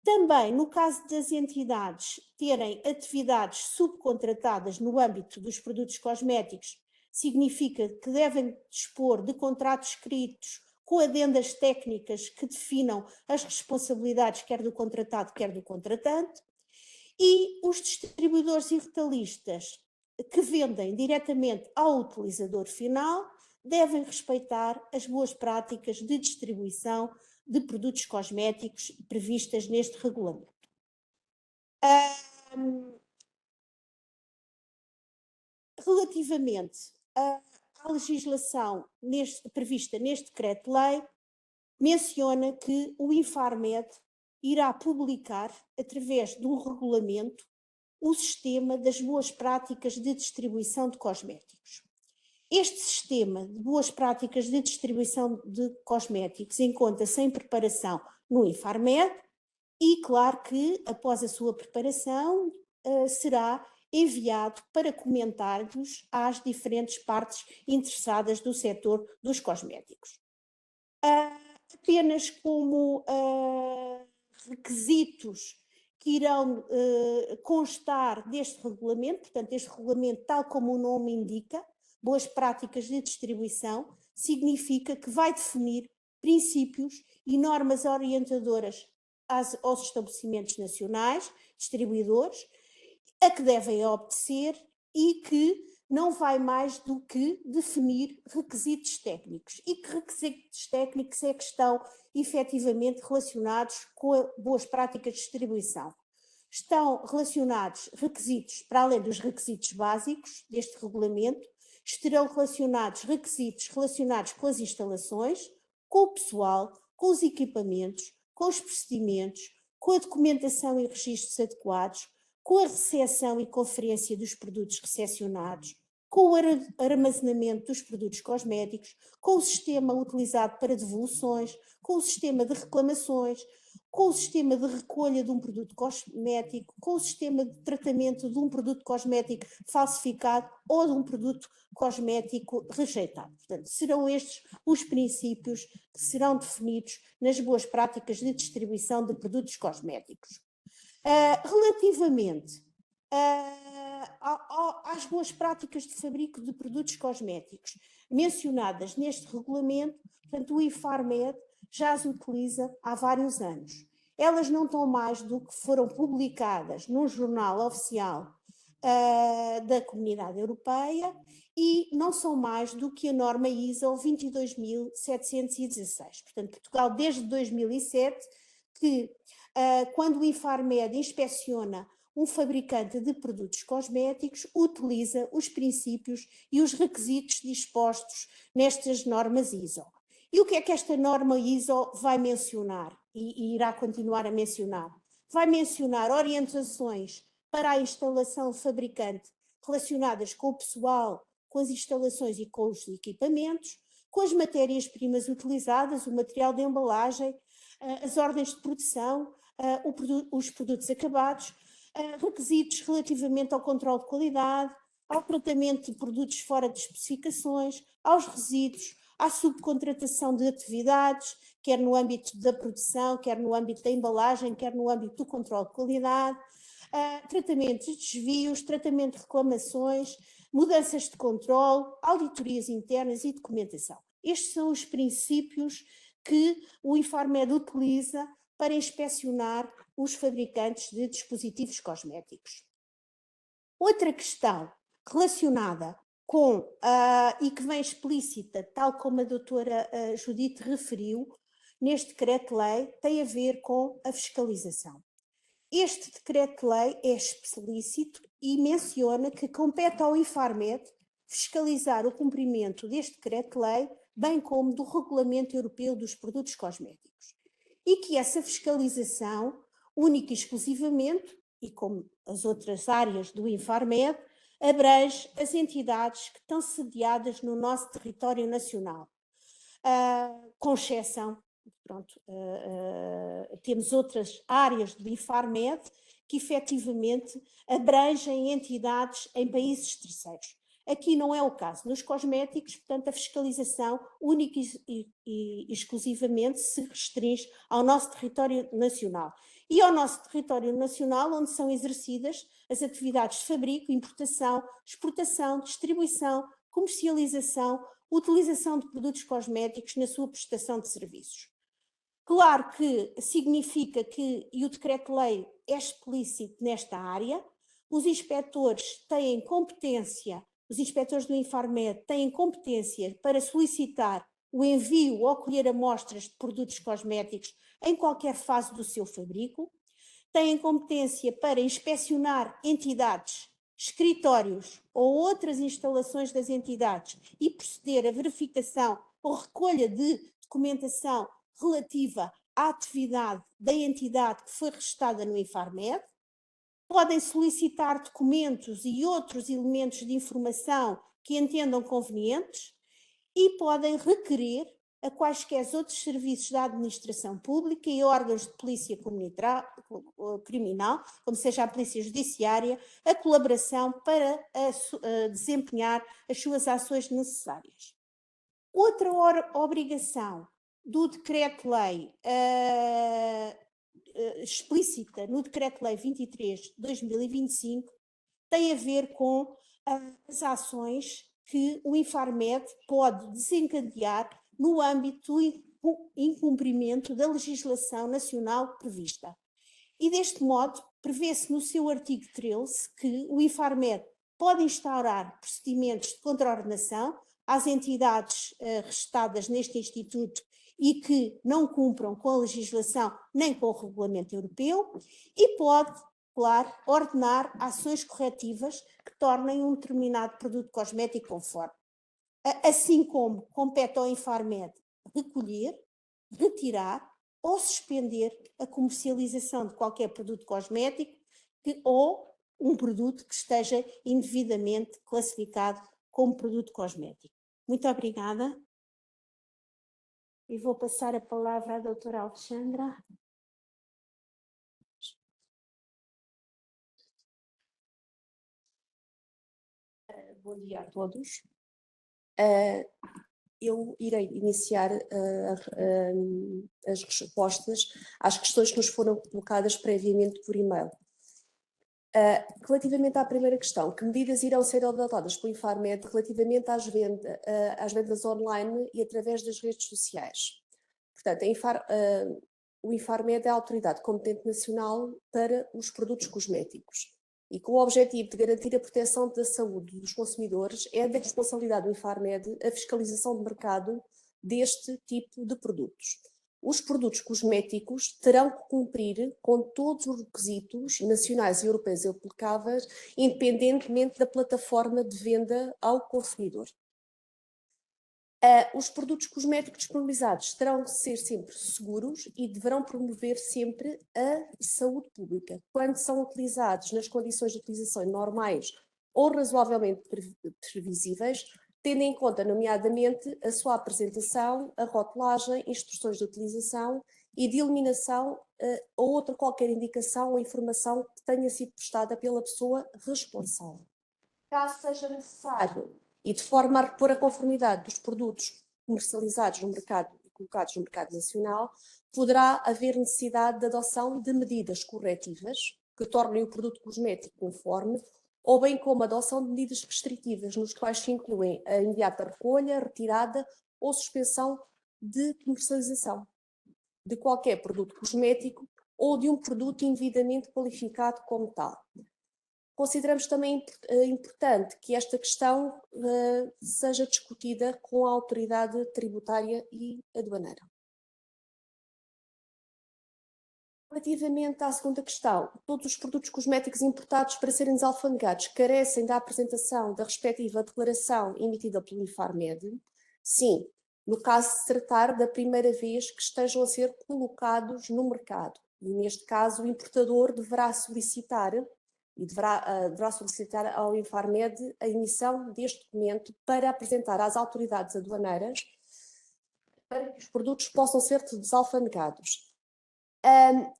Também, no caso das entidades terem atividades subcontratadas no âmbito dos produtos cosméticos, significa que devem dispor de contratos escritos com adendas técnicas que definam as responsabilidades quer do contratado, quer do contratante, e os distribuidores e retalhistas que vendem diretamente ao utilizador final devem respeitar as boas práticas de distribuição de produtos cosméticos previstas neste regulamento. Relativamente à legislação prevista neste decreto-lei, menciona que o Infarmed irá publicar, através de um regulamento, o sistema das boas práticas de distribuição de cosméticos. Este sistema de boas práticas de distribuição de cosméticos encontra-se em preparação no Infarmed e, claro que, após a sua preparação, será enviado para comentários às diferentes partes interessadas do setor dos cosméticos. Apenas como requisitos que irão constar deste regulamento, portanto, este regulamento, tal como o nome indica, boas práticas de distribuição, significa que vai definir princípios e normas orientadoras aos estabelecimentos nacionais, distribuidores, a que devem obedecer e que não vai mais do que definir requisitos técnicos. E que requisitos técnicos é que estão efetivamente relacionados com boas práticas de distribuição? Estão relacionados requisitos, para além dos requisitos básicos deste regulamento, estarão relacionados requisitos relacionados com as instalações, com o pessoal, com os equipamentos, com os procedimentos, com a documentação e registros adequados, com a recepção e conferência dos produtos recepcionados, com o armazenamento dos produtos cosméticos, com o sistema utilizado para devoluções, com o sistema de reclamações, com o sistema de recolha de um produto cosmético, com o sistema de tratamento de um produto cosmético falsificado ou de um produto cosmético rejeitado. Portanto, serão estes os princípios que serão definidos nas boas práticas de distribuição de produtos cosméticos. Relativamente às boas práticas de fabrico de produtos cosméticos mencionadas neste regulamento, portanto, o Infarmed já as utiliza há vários anos. Elas não estão mais do que foram publicadas num jornal oficial da Comunidade Europeia e não são mais do que a norma ISO 22716. Portanto, Portugal, desde 2007, que quando o Infarmed inspeciona um fabricante de produtos cosméticos, utiliza os princípios e os requisitos dispostos nestas normas ISO. E o que é que esta norma ISO vai mencionar e irá continuar a mencionar? Vai mencionar orientações para a instalação fabricante relacionadas com o pessoal, com as instalações e com os equipamentos, com as matérias-primas utilizadas, o material de embalagem, as ordens de produção, os produtos acabados, requisitos relativamente ao controle de qualidade, ao tratamento de produtos fora de especificações, aos resíduos, à subcontratação de atividades, quer no âmbito da produção, quer no âmbito da embalagem, quer no âmbito do controle de qualidade, tratamento de desvios, tratamento de reclamações, mudanças de controle, auditorias internas e documentação. Estes são os princípios que o Infarmed utiliza para inspecionar os fabricantes de dispositivos cosméticos. Outra questão relacionada com, e que vem explícita, tal como a doutora Judite referiu, neste decreto-lei, tem a ver com a fiscalização. Este decreto-lei é explícito e menciona que compete ao Infarmed fiscalizar o cumprimento deste decreto-lei, bem como do Regulamento Europeu dos Produtos Cosméticos. E que essa fiscalização, única e exclusivamente, e como as outras áreas do Infarmed, abrange as entidades que estão sediadas no nosso território nacional, com exceção, pronto, temos outras áreas do Infarmed que efetivamente abrangem entidades em países terceiros. Aqui não é o caso. Nos cosméticos, portanto, a fiscalização única e exclusivamente se restringe ao nosso território nacional. E ao nosso território nacional, onde são exercidas as atividades de fabrico, importação, exportação, distribuição, comercialização, utilização de produtos cosméticos na sua prestação de serviços. Claro que significa que, e o decreto-lei é explícito nesta área, os inspectores têm competência, os inspectores do Infarmed têm competência para solicitar o envio ou colher amostras de produtos cosméticos em qualquer fase do seu fabrico, têm competência para inspecionar entidades, escritórios ou outras instalações das entidades e proceder à verificação ou recolha de documentação relativa à atividade da entidade que foi registada no Infarmed, podem solicitar documentos e outros elementos de informação que entendam convenientes e podem requerer a quaisquer outros serviços da administração pública e órgãos de polícia criminal, como seja a polícia judiciária, a colaboração para desempenhar as suas ações necessárias. Outra obrigação do decreto-lei explícita no decreto-lei 23 de 2025 tem a ver com as ações que o Infarmed pode desencadear no âmbito do incumprimento da legislação nacional prevista. E deste modo, prevê-se no seu artigo 13 que o Infarmed pode instaurar procedimentos de contraordenação às entidades registradas neste Instituto e que não cumpram com a legislação nem com o Regulamento Europeu e pode, claro, ordenar ações corretivas que tornem um determinado produto cosmético conforme. Assim como compete ao Infarmed recolher, retirar ou suspender a comercialização de qualquer produto cosmético ou um produto que esteja indevidamente classificado como produto cosmético. Muito obrigada. E vou passar a palavra à doutora Alexandra. Bom dia a todos. Eu irei iniciar as respostas às questões que nos foram colocadas previamente por e-mail. Relativamente à primeira questão, que medidas irão ser adotadas pelo Infarmed relativamente às vendas online e através das redes sociais? Portanto, o Infarmed é a autoridade competente nacional para os produtos cosméticos e com o objetivo de garantir a proteção da saúde dos consumidores é da responsabilidade do Infarmed a fiscalização de mercado deste tipo de produtos. Os produtos cosméticos terão que cumprir com todos os requisitos nacionais e europeus aplicáveis, independentemente da plataforma de venda ao consumidor. Os produtos cosméticos disponibilizados terão que ser sempre seguros e deverão promover sempre a saúde pública. Quando são utilizados nas condições de utilização normais ou razoavelmente previsíveis, tendo em conta, nomeadamente, a sua apresentação, a rotulagem, instruções de utilização e de eliminação ou outra qualquer indicação ou informação que tenha sido prestada pela pessoa responsável. Caso seja necessário, e de forma a repor a conformidade dos produtos comercializados no mercado e colocados no mercado nacional, poderá haver necessidade de adoção de medidas corretivas que tornem o produto cosmético conforme, ou bem como a adoção de medidas restritivas, nos quais se incluem a imediata recolha, retirada ou suspensão de comercialização de qualquer produto cosmético ou de um produto indevidamente qualificado como tal. Consideramos também importante que esta questão seja discutida com a autoridade tributária e aduaneira. Relativamente à segunda questão, todos os produtos cosméticos importados para serem desalfandegados carecem da apresentação da respectiva declaração emitida pelo Infarmed? Sim, no caso de se tratar da primeira vez que estejam a ser colocados no mercado. E neste caso o importador deverá solicitar ao Infarmed a emissão deste documento para apresentar às autoridades aduaneiras para que os produtos possam ser desalfandegados.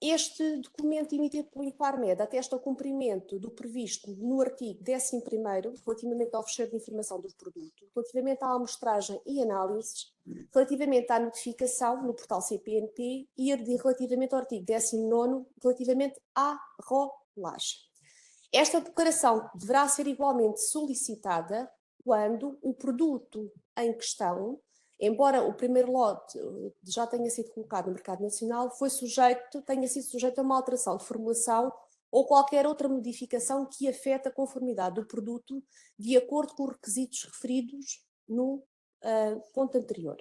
Este documento emitido pelo Infarmed atesta o cumprimento do previsto no artigo 11º, relativamente ao fecheiro de informação do produto, relativamente à amostragem e análises, relativamente à notificação no portal CPNP e relativamente ao artigo 19º, relativamente à rolagem. Esta declaração deverá ser igualmente solicitada quando o produto em questão, embora o primeiro lote já tenha sido colocado no mercado nacional, tenha sido sujeito a uma alteração de formulação ou qualquer outra modificação que afete a conformidade do produto de acordo com os requisitos referidos no ponto anterior.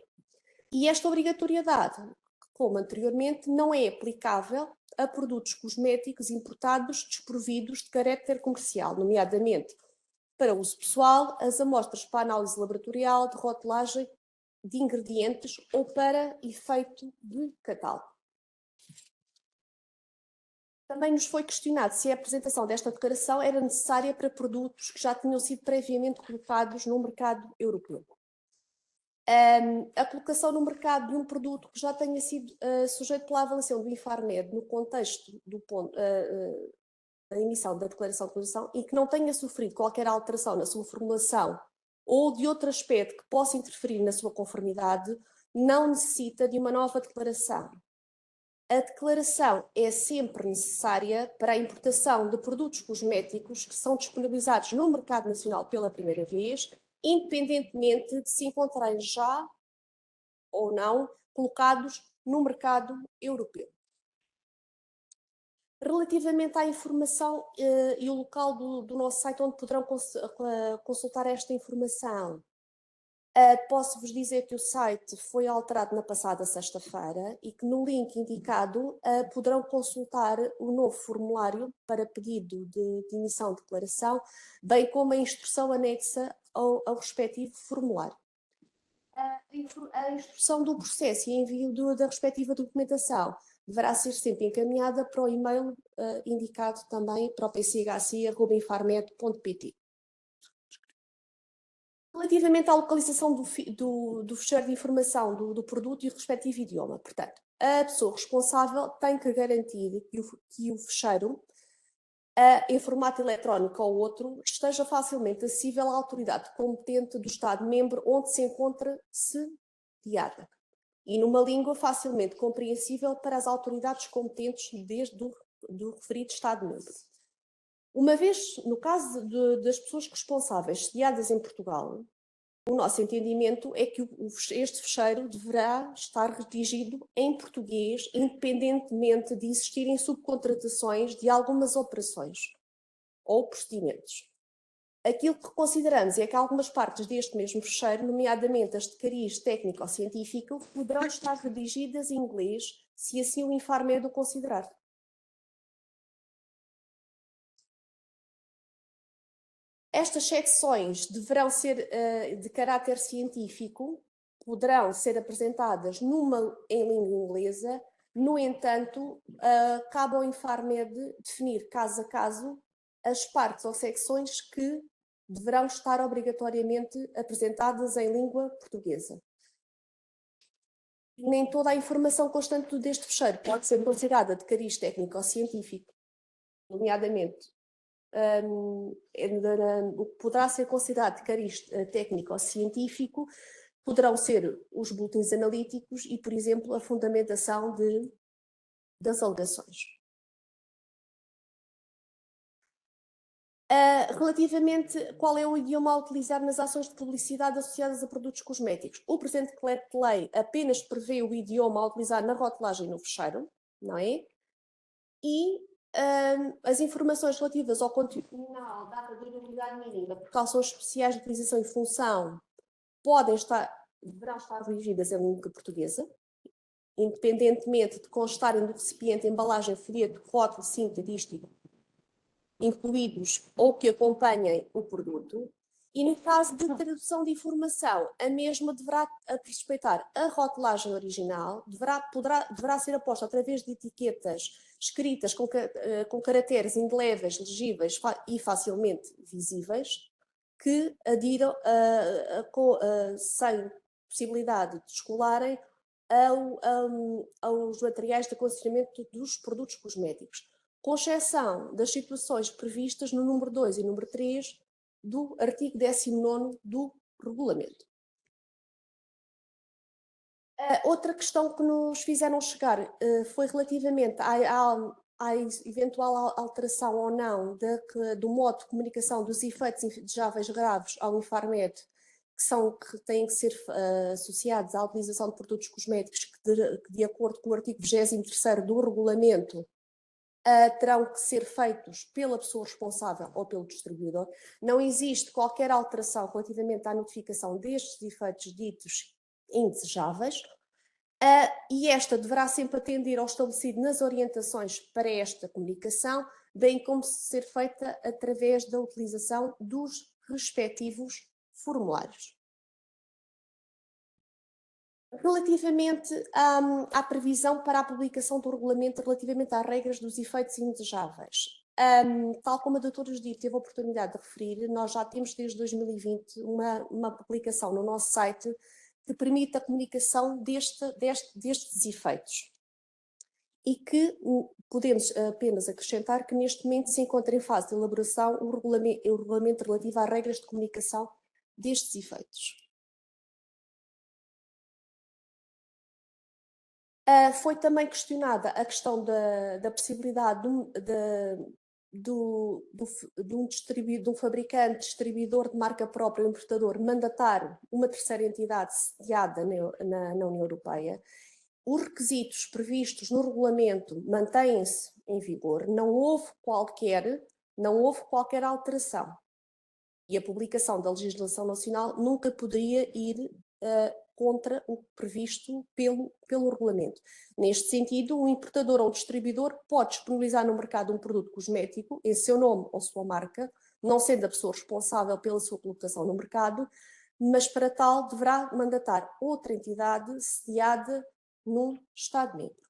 E esta obrigatoriedade, como anteriormente, não é aplicável a produtos cosméticos importados desprovidos de caráter comercial, nomeadamente para uso pessoal, as amostras para análise laboratorial, de rotulagem de ingredientes ou para efeito de catálogo. Também nos foi questionado se a apresentação desta declaração era necessária para produtos que já tinham sido previamente colocados no mercado europeu. A colocação no mercado de um produto que já tenha sido sujeito pela avaliação do Infarmed no contexto da emissão da declaração de utilização e que não tenha sofrido qualquer alteração na sua formulação ou de outro aspecto que possa interferir na sua conformidade, não necessita de uma nova declaração. A declaração é sempre necessária para a importação de produtos cosméticos que são disponibilizados no mercado nacional pela primeira vez, independentemente de se encontrarem já ou não colocados no mercado europeu. Relativamente à informação e o local do nosso site onde poderão consultar esta informação, posso-vos dizer que o site foi alterado na passada sexta-feira e que no link indicado poderão consultar o novo formulário para pedido de emissão de declaração, bem como a instrução anexa ao respectivo formulário. A instrução do processo e envio da respectiva documentação deverá ser sempre encaminhada para o e-mail indicado também para o pchc@infarmed.pt. Relativamente à localização do fecheiro de informação do produto e o respectivo idioma, portanto, a pessoa responsável tem que garantir que o fecheiro, em formato eletrónico ou outro, esteja facilmente acessível à autoridade competente do Estado-membro onde se encontra sediada e numa língua facilmente compreensível para as autoridades competentes do referido Estado-membro. Uma vez, no caso das pessoas responsáveis sediadas em Portugal, o nosso entendimento é que este fecheiro deverá estar redigido em português, independentemente de existirem subcontratações de algumas operações ou procedimentos. Aquilo que consideramos é que algumas partes deste mesmo fecheiro, nomeadamente as de cariz técnico ou científico, poderão estar redigidas em inglês, se assim o Infarmed o considerar. Estas secções deverão ser de caráter científico, poderão ser apresentadas em língua inglesa, no entanto, cabe ao Infarmed definir caso a caso as partes ou secções que deverão estar obrigatoriamente apresentadas em língua portuguesa. Nem toda a informação constante deste fecheiro pode ser considerada de cariz técnico ou científico, nomeadamente o que poderá ser considerado de cariz técnico ou científico poderão ser os boletins analíticos e, por exemplo, a fundamentação das alegações. Relativamente qual é o idioma a utilizar nas ações de publicidade associadas a produtos cosméticos, o presente decreto-lei apenas prevê o idioma a utilizar na rotulagem e no fecheiro, não é? E as informações relativas ao conteúdo nominal, data de durabilidade mínima, precauções especiais de utilização e função, deverão estar dirigidas em língua portuguesa, independentemente de constarem do recipiente, embalagem, folheto, rótulo, cinta, dístico, incluídos ou que acompanhem o produto. E no caso de tradução de informação, a mesma deverá respeitar a rotulagem original, deverá ser aposta através de etiquetas escritas com caracteres indeléveis, legíveis e facilmente visíveis, que adiram sem possibilidade de descolarem aos materiais de acondicionamento dos produtos cosméticos, com exceção das situações previstas no número 2 e número 3 do artigo 19º do regulamento. Outra questão que nos fizeram chegar foi relativamente à eventual alteração ou não do modo de comunicação dos efeitos indesejáveis graves ao Infarmed, que têm que ser associados à utilização de produtos cosméticos que de acordo com o artigo 23º do regulamento, terão que ser feitos pela pessoa responsável ou pelo distribuidor. Não existe qualquer alteração relativamente à notificação destes efeitos ditos indesejáveis, e esta deverá sempre atender ao estabelecido nas orientações para esta comunicação, bem como ser feita através da utilização dos respectivos formulários. Relativamente à previsão para a publicação do regulamento relativamente às regras dos efeitos indesejáveis, tal como a doutora Judite teve a oportunidade de referir, nós já temos desde 2020 uma publicação no nosso site que permite a comunicação destes efeitos. E que podemos apenas acrescentar que neste momento se encontra em fase de elaboração o regulamento relativo às regras de comunicação destes efeitos. Foi também questionada a questão da possibilidade de um fabricante, distribuidor de marca própria, um importador, mandatar uma terceira entidade sediada na União Europeia. Os requisitos previstos no regulamento mantêm-se em vigor, não houve qualquer alteração. E a publicação da legislação nacional nunca poderia ir contra o previsto pelo regulamento. Neste sentido, um importador ou um distribuidor pode disponibilizar no mercado um produto cosmético em seu nome ou sua marca, não sendo a pessoa responsável pela sua colocação no mercado, mas para tal deverá mandatar outra entidade sediada num Estado-membro.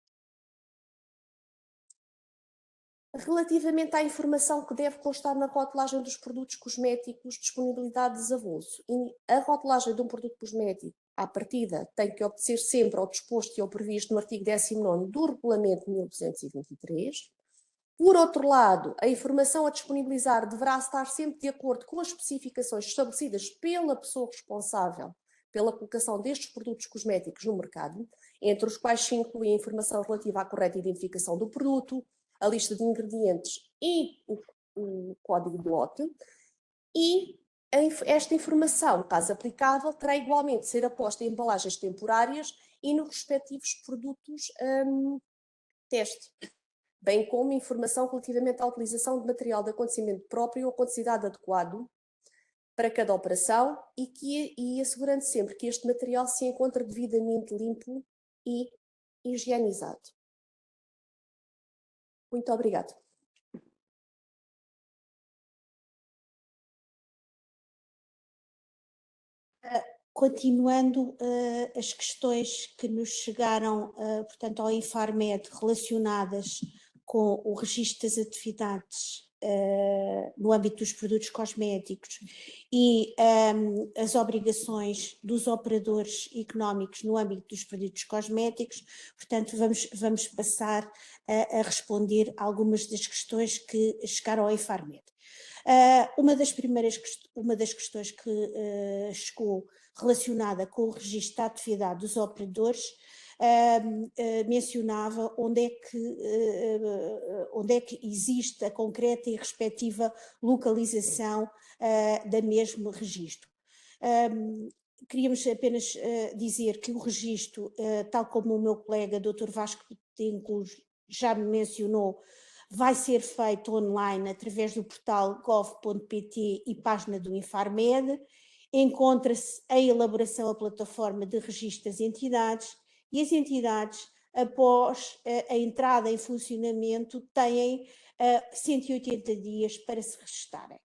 Relativamente à informação que deve constar na rotulagem dos produtos cosméticos, disponibilidade de desavolso. A rotulagem de um produto cosmético, à partida, tem que obedecer sempre ao disposto e ao previsto no artigo 19º do Regulamento 1223. Por outro lado, a informação a disponibilizar deverá estar sempre de acordo com as especificações estabelecidas pela pessoa responsável pela colocação destes produtos cosméticos no mercado, entre os quais se inclui a informação relativa à correta identificação do produto, a lista de ingredientes e o código de lote, e esta informação, caso aplicável, terá igualmente de ser aposta em embalagens temporárias e nos respectivos produtos teste, bem como informação relativamente à utilização de material de acontecimento próprio ou com quantidade adequado para cada operação e assegurando sempre que este material se encontra devidamente limpo e higienizado. Muito obrigada. Continuando as questões que nos chegaram, portanto, ao Infarmed relacionadas com o registro das atividades no âmbito dos produtos cosméticos e as obrigações dos operadores económicos no âmbito dos produtos cosméticos, portanto, vamos passar a responder algumas das questões que chegaram ao Infarmed. Uma das questões que chegou relacionada com o registro da atividade dos operadores mencionava onde é que existe a concreta e respectiva localização da mesmo registro. Queríamos apenas dizer que o registro, tal como o meu colega Dr. Vasco Tencourt já me mencionou, vai ser feito online através do portal gov.pt e página do Infarmed. Encontra-se a elaboração da plataforma de registro das entidades e as entidades, após a entrada em funcionamento, têm 180 dias para se registarem.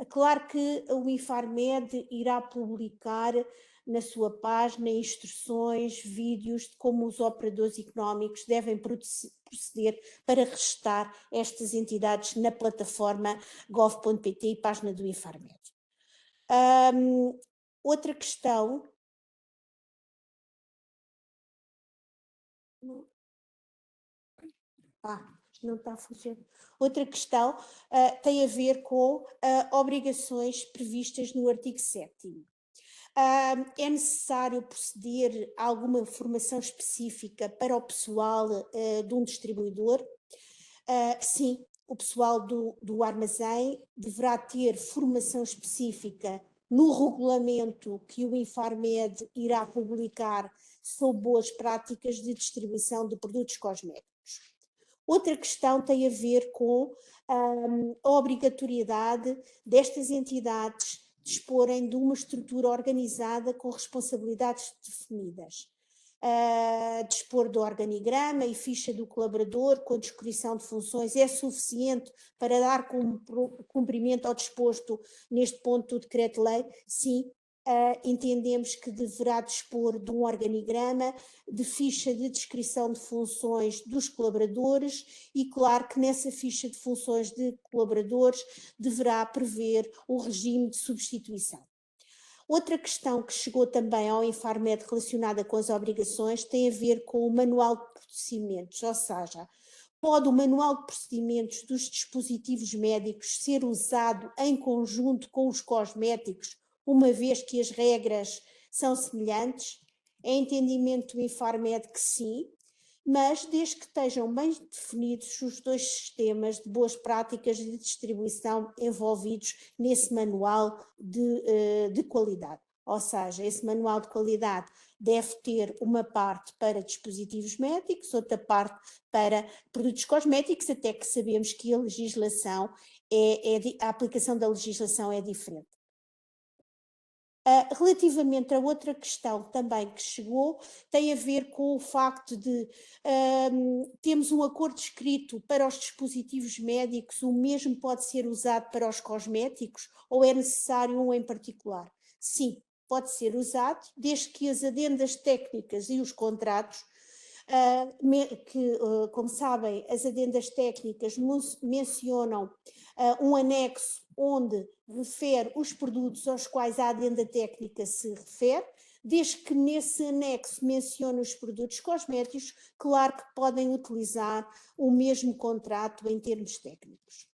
Claro que o Infarmed irá publicar na sua página instruções, vídeos de como os operadores económicos devem proceder para registar estas entidades na plataforma gov.pt e página do Infarmed. Outra questão. Não está a funcionar. Outra questão tem a ver com obrigações previstas no artigo 7º. É necessário proceder a alguma formação específica para o pessoal de um distribuidor? Sim, o pessoal do armazém deverá ter formação específica no regulamento que o Infarmed irá publicar sobre boas práticas de distribuição de produtos cosméticos. Outra questão tem a ver com a obrigatoriedade destas entidades disporem de uma estrutura organizada com responsabilidades definidas. Dispor do organigrama e ficha do colaborador com descrição de funções é suficiente para dar cumprimento ao disposto neste ponto do decreto-lei? Sim. Entendemos que deverá dispor de um organigrama, de ficha de descrição de funções dos colaboradores e claro que nessa ficha de funções de colaboradores deverá prever o regime de substituição. Outra questão que chegou também ao Infarmed relacionada com as obrigações tem a ver com o manual de procedimentos, ou seja, pode o manual de procedimentos dos dispositivos médicos ser usado em conjunto com os cosméticos, uma vez que as regras são semelhantes? É entendimento do Infarmed que sim, mas desde que estejam bem definidos os dois sistemas de boas práticas de distribuição envolvidos nesse manual de qualidade. Ou seja, esse manual de qualidade deve ter uma parte para dispositivos médicos, outra parte para produtos cosméticos, até que sabemos que a legislação a aplicação da legislação é diferente. Relativamente a outra questão também que chegou, tem a ver com o facto de termos um acordo escrito para os dispositivos médicos, o mesmo pode ser usado para os cosméticos ou é necessário um em particular? Sim, pode ser usado, desde que as adendas técnicas e os contratos, como sabem, as adendas técnicas mencionam um anexo onde refere os produtos aos quais a adenda técnica se refere, desde que nesse anexo mencione os produtos cosméticos, claro que podem utilizar o mesmo contrato em termos técnicos.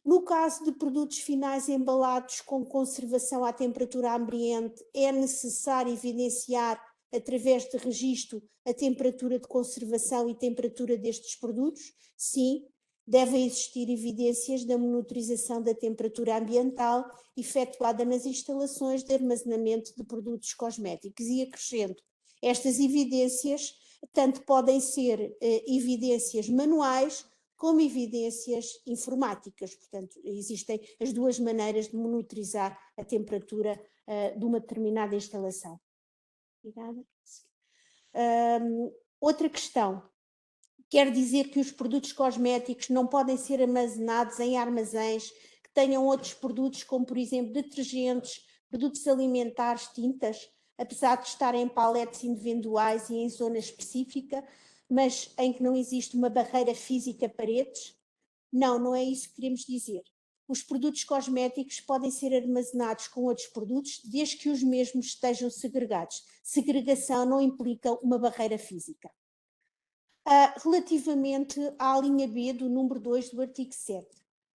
No caso de produtos finais embalados com conservação à temperatura ambiente, é necessário evidenciar, através de registro, a temperatura de conservação e temperatura destes produtos? Sim. Devem existir evidências da monitorização da temperatura ambiental efetuada nas instalações de armazenamento de produtos cosméticos. E acrescento, estas evidências tanto podem ser evidências manuais como evidências informáticas. Portanto, existem as duas maneiras de monitorizar a temperatura de uma determinada instalação. Obrigada. Outra questão. Quer dizer que os produtos cosméticos não podem ser armazenados em armazéns que tenham outros produtos, como por exemplo detergentes, produtos alimentares, tintas, apesar de estarem em paletes individuais e em zona específica, mas em que não existe uma barreira física paredes? Não, não é isso que queremos dizer. Os produtos cosméticos podem ser armazenados com outros produtos, desde que os mesmos estejam segregados. Segregação não implica uma barreira física. Relativamente à linha B do número 2 do artigo 7.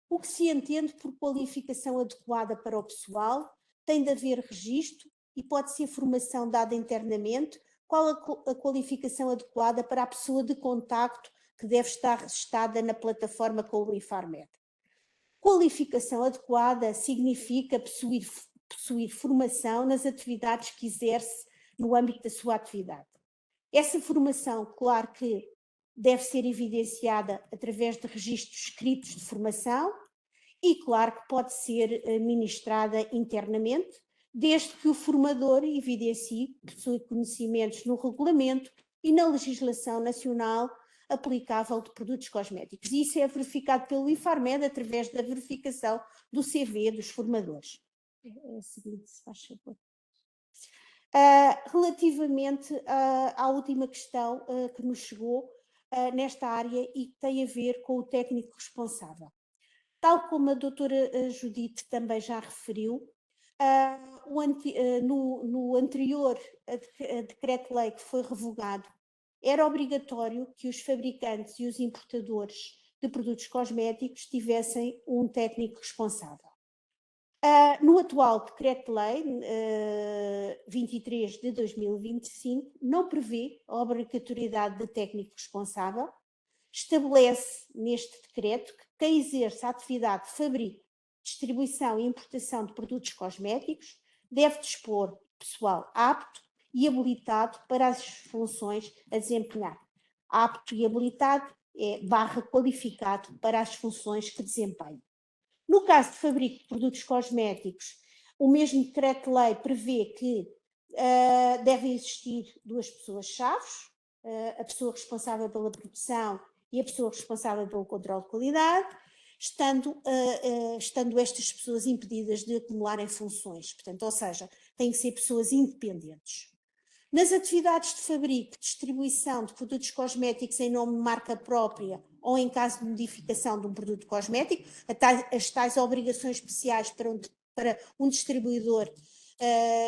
O que se entende por qualificação adequada para o pessoal tem de haver registro e pode ser formação dada internamente, qual a qualificação adequada para a pessoa de contacto que deve estar registada na plataforma com o Infarmed. Qualificação adequada significa possuir formação nas atividades que exerce no âmbito da sua atividade. Essa formação, claro que deve ser evidenciada através de registros escritos de formação e, claro, que pode ser ministrada internamente, desde que o formador evidencie que possui conhecimentos no regulamento e na legislação nacional aplicável de produtos cosméticos. E isso é verificado pelo Infarmed através da verificação do CV dos formadores. É a seguinte, se faz favor. Relativamente à última questão que nos chegou nesta área e que tem a ver com o técnico responsável. Tal como a doutora Judite também já referiu, no anterior decreto-lei que foi revogado, era obrigatório que os fabricantes e os importadores de produtos cosméticos tivessem um técnico responsável. No atual decreto-lei 23 de 2025, não prevê a obrigatoriedade de técnico responsável, estabelece neste decreto que quem exerce a atividade de fabrico, distribuição e importação de produtos cosméticos deve dispor de pessoal apto e habilitado para as funções a desempenhar. Apto e habilitado é /qualificado para as funções que desempenha. No caso de fabrico de produtos cosméticos, o mesmo decreto-lei prevê que devem existir duas pessoas-chave, a pessoa responsável pela produção e a pessoa responsável pelo controle de qualidade, estando estas pessoas impedidas de acumularem funções. Portanto, ou seja, têm que ser pessoas independentes. Nas atividades de fabrico, distribuição de produtos cosméticos em nome de marca própria ou em caso de modificação de um produto cosmético, as tais obrigações especiais para um distribuidor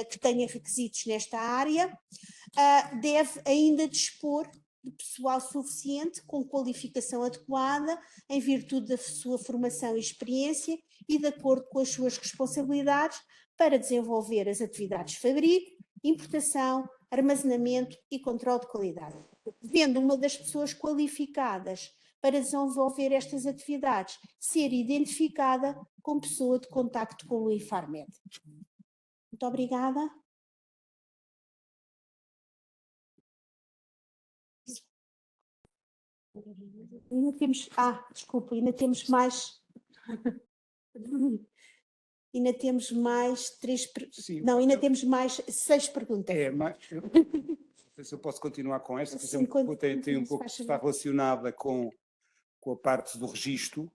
que tenha requisitos nesta área, deve ainda dispor de pessoal suficiente com qualificação adequada em virtude da sua formação e experiência e de acordo com as suas responsabilidades para desenvolver as atividades de fabrico, importação, armazenamento e controle de qualidade. Devendo uma das pessoas qualificadas para desenvolver estas atividades ser identificada como pessoa de contacto com o Infarmed. Muito obrigada. Ainda temos, desculpa, ainda temos mais... Ainda temos mais 3... Sim. Não, ainda temos mais 6 perguntas. Mas não sei se eu posso continuar com esta, Sim, tem um pouco que está relacionada com a parte do registro.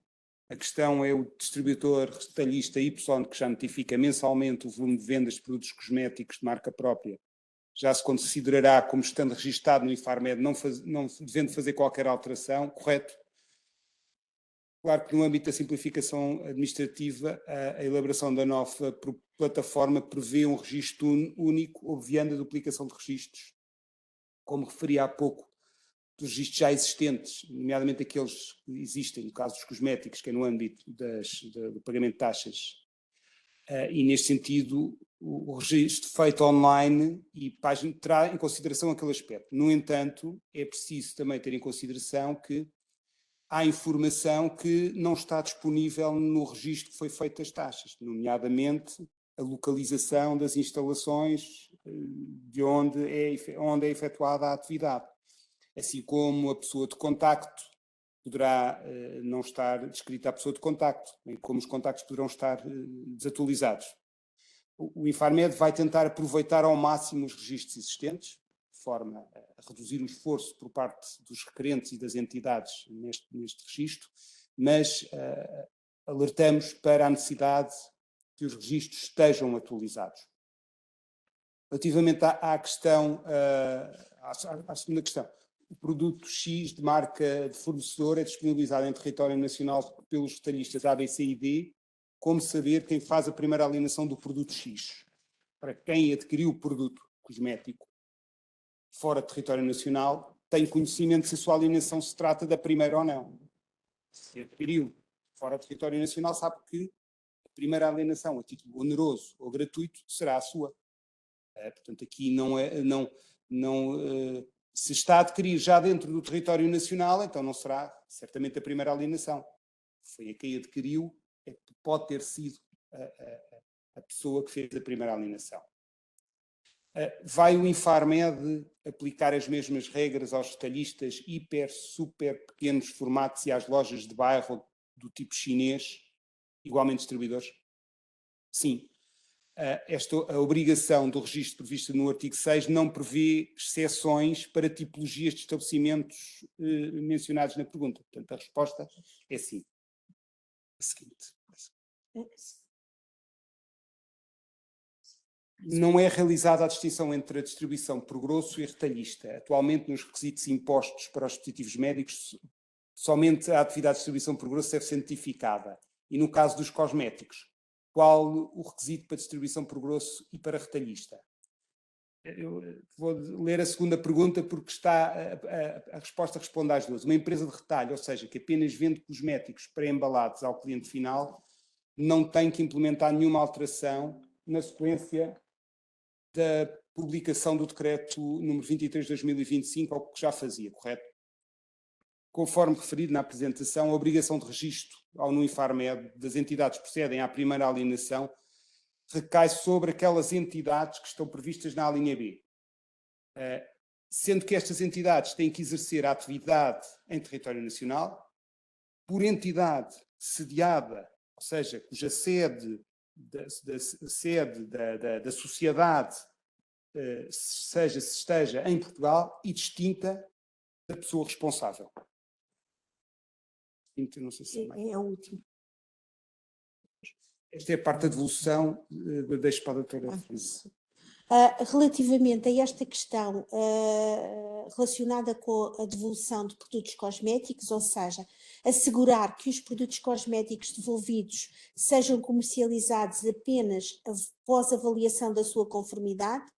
A questão é o distribuidor retalhista Y, que já notifica mensalmente o volume de vendas de produtos cosméticos de marca própria, já se considerará como estando registado no Infarmed, não devendo fazer qualquer alteração, correto? Claro que no âmbito da simplificação administrativa, a elaboração da nova plataforma prevê um registro único, obviando a duplicação de registros, como referi há pouco, dos registros já existentes, nomeadamente aqueles que existem, no caso dos cosméticos, que é no âmbito do pagamento de taxas. E neste sentido, o registro feito online e página terá em consideração aquele aspecto. No entanto, é preciso também ter em consideração que há informação que não está disponível no registro que foi feito das taxas, nomeadamente a localização das instalações de onde é efetuada a atividade, assim como a pessoa de contacto poderá não estar descrita a pessoa de contacto, bem como os contactos poderão estar desatualizados. O Infarmed vai tentar aproveitar ao máximo os registros existentes, de forma a reduzir o esforço por parte dos requerentes e das entidades neste registro, mas alertamos para a necessidade que os registros estejam atualizados. Relativamente à questão, à segunda questão, o produto X de marca de fornecedor é disponibilizado em território nacional pelos retalhistas A, B, C e D. Como saber quem faz a primeira alienação do produto X? Para quem adquiriu o produto cosmético fora de território nacional, tem conhecimento se a sua alienação se trata da primeira ou não. Se adquiriu fora de território nacional, sabe que a primeira alienação, a título oneroso ou gratuito, será a sua. Portanto, aqui Se está a adquirir já dentro do território nacional, então não será certamente a primeira alienação. Foi a quem adquiriu, pode ter sido a pessoa que fez a primeira alienação. Vai o Infarmed aplicar as mesmas regras aos retalhistas hiper, super pequenos formatos e às lojas de bairro do tipo chinês, igualmente distribuidores? Sim. A obrigação do registro prevista no artigo 6 não prevê exceções para tipologias de estabelecimentos mencionados na pergunta. Portanto, a resposta é sim. A seguinte. Não é realizada a distinção entre a distribuição por grosso e retalhista. Atualmente, nos requisitos impostos para os dispositivos médicos, somente a atividade de distribuição por grosso deve ser notificada. E no caso dos cosméticos, qual o requisito para distribuição por grosso e para retalhista? Eu vou ler a segunda pergunta porque a resposta responde às duas. Uma empresa de retalho, ou seja, que apenas vende cosméticos pré-embalados ao cliente final, não tem que implementar nenhuma alteração na sequência da publicação do decreto número 23 de 2025, ao que já fazia, correto? Conforme referido na apresentação, a obrigação de registro no Infarmed das entidades que procedem à primeira alienação recai sobre aquelas entidades que estão previstas na alínea B. Sendo que estas entidades têm que exercer a atividade em território nacional, por entidade sediada, ou seja, cuja sede da sociedade se esteja em Portugal e distinta da pessoa responsável. Não sei se é o último. Esta é a parte da devolução, deixo para a doutora. Relativamente a esta questão relacionada com a devolução de produtos cosméticos, ou seja, assegurar que os produtos cosméticos devolvidos sejam comercializados apenas após avaliação da sua conformidade,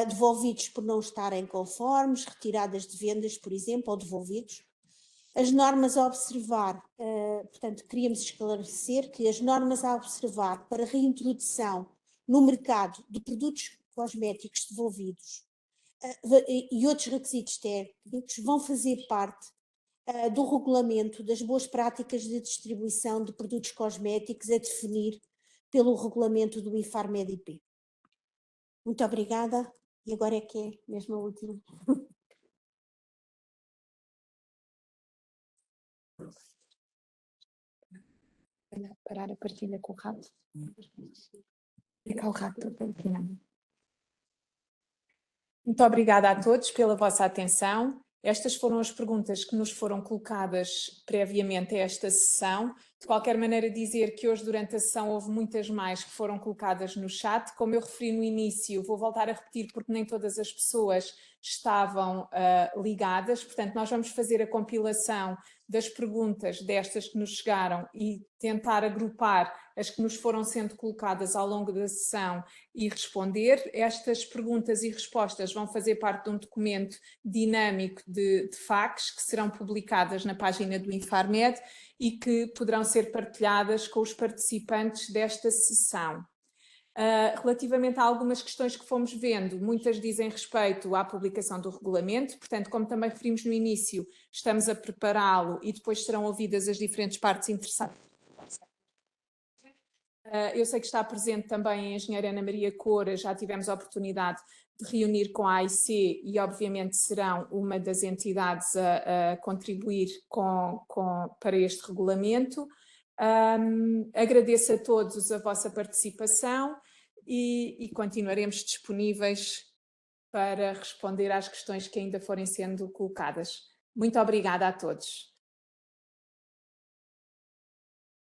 devolvidos por não estarem conformes, retiradas de vendas, por exemplo, ou devolvidos. As normas a observar, portanto, queríamos esclarecer que as normas a observar para reintrodução no mercado de produtos cosméticos devolvidos e outros requisitos técnicos vão fazer parte do regulamento das boas práticas de distribuição de produtos cosméticos a definir pelo regulamento do Infarmed IP. Muito obrigada. E agora é que é mesmo a última. Parar a partilha com o rato. Fica o rato para o final. Muito obrigada a todos pela vossa atenção. Estas foram as perguntas que nos foram colocadas previamente a esta sessão. De qualquer maneira, dizer que hoje, durante a sessão, houve muitas mais que foram colocadas no chat. Como eu referi no início, vou voltar a repetir porque nem todas as pessoas estavam ligadas. Portanto, nós vamos fazer a compilação das perguntas destas que nos chegaram e tentar agrupar as que nos foram sendo colocadas ao longo da sessão e responder. Estas perguntas e respostas vão fazer parte de um documento dinâmico de facs que serão publicadas na página do Infarmed e que poderão ser partilhadas com os participantes desta sessão. Relativamente a algumas questões que fomos vendo, muitas dizem respeito à publicação do regulamento, portanto, como também referimos no início, estamos a prepará-lo e depois serão ouvidas as diferentes partes interessadas. Eu sei que está presente também a engenheira Ana Maria Cora, já tivemos a oportunidade de reunir com a AIC e obviamente serão uma das entidades a contribuir para este regulamento. Agradeço a todos a vossa participação e continuaremos disponíveis para responder às questões que ainda forem sendo colocadas. Muito obrigada a todos.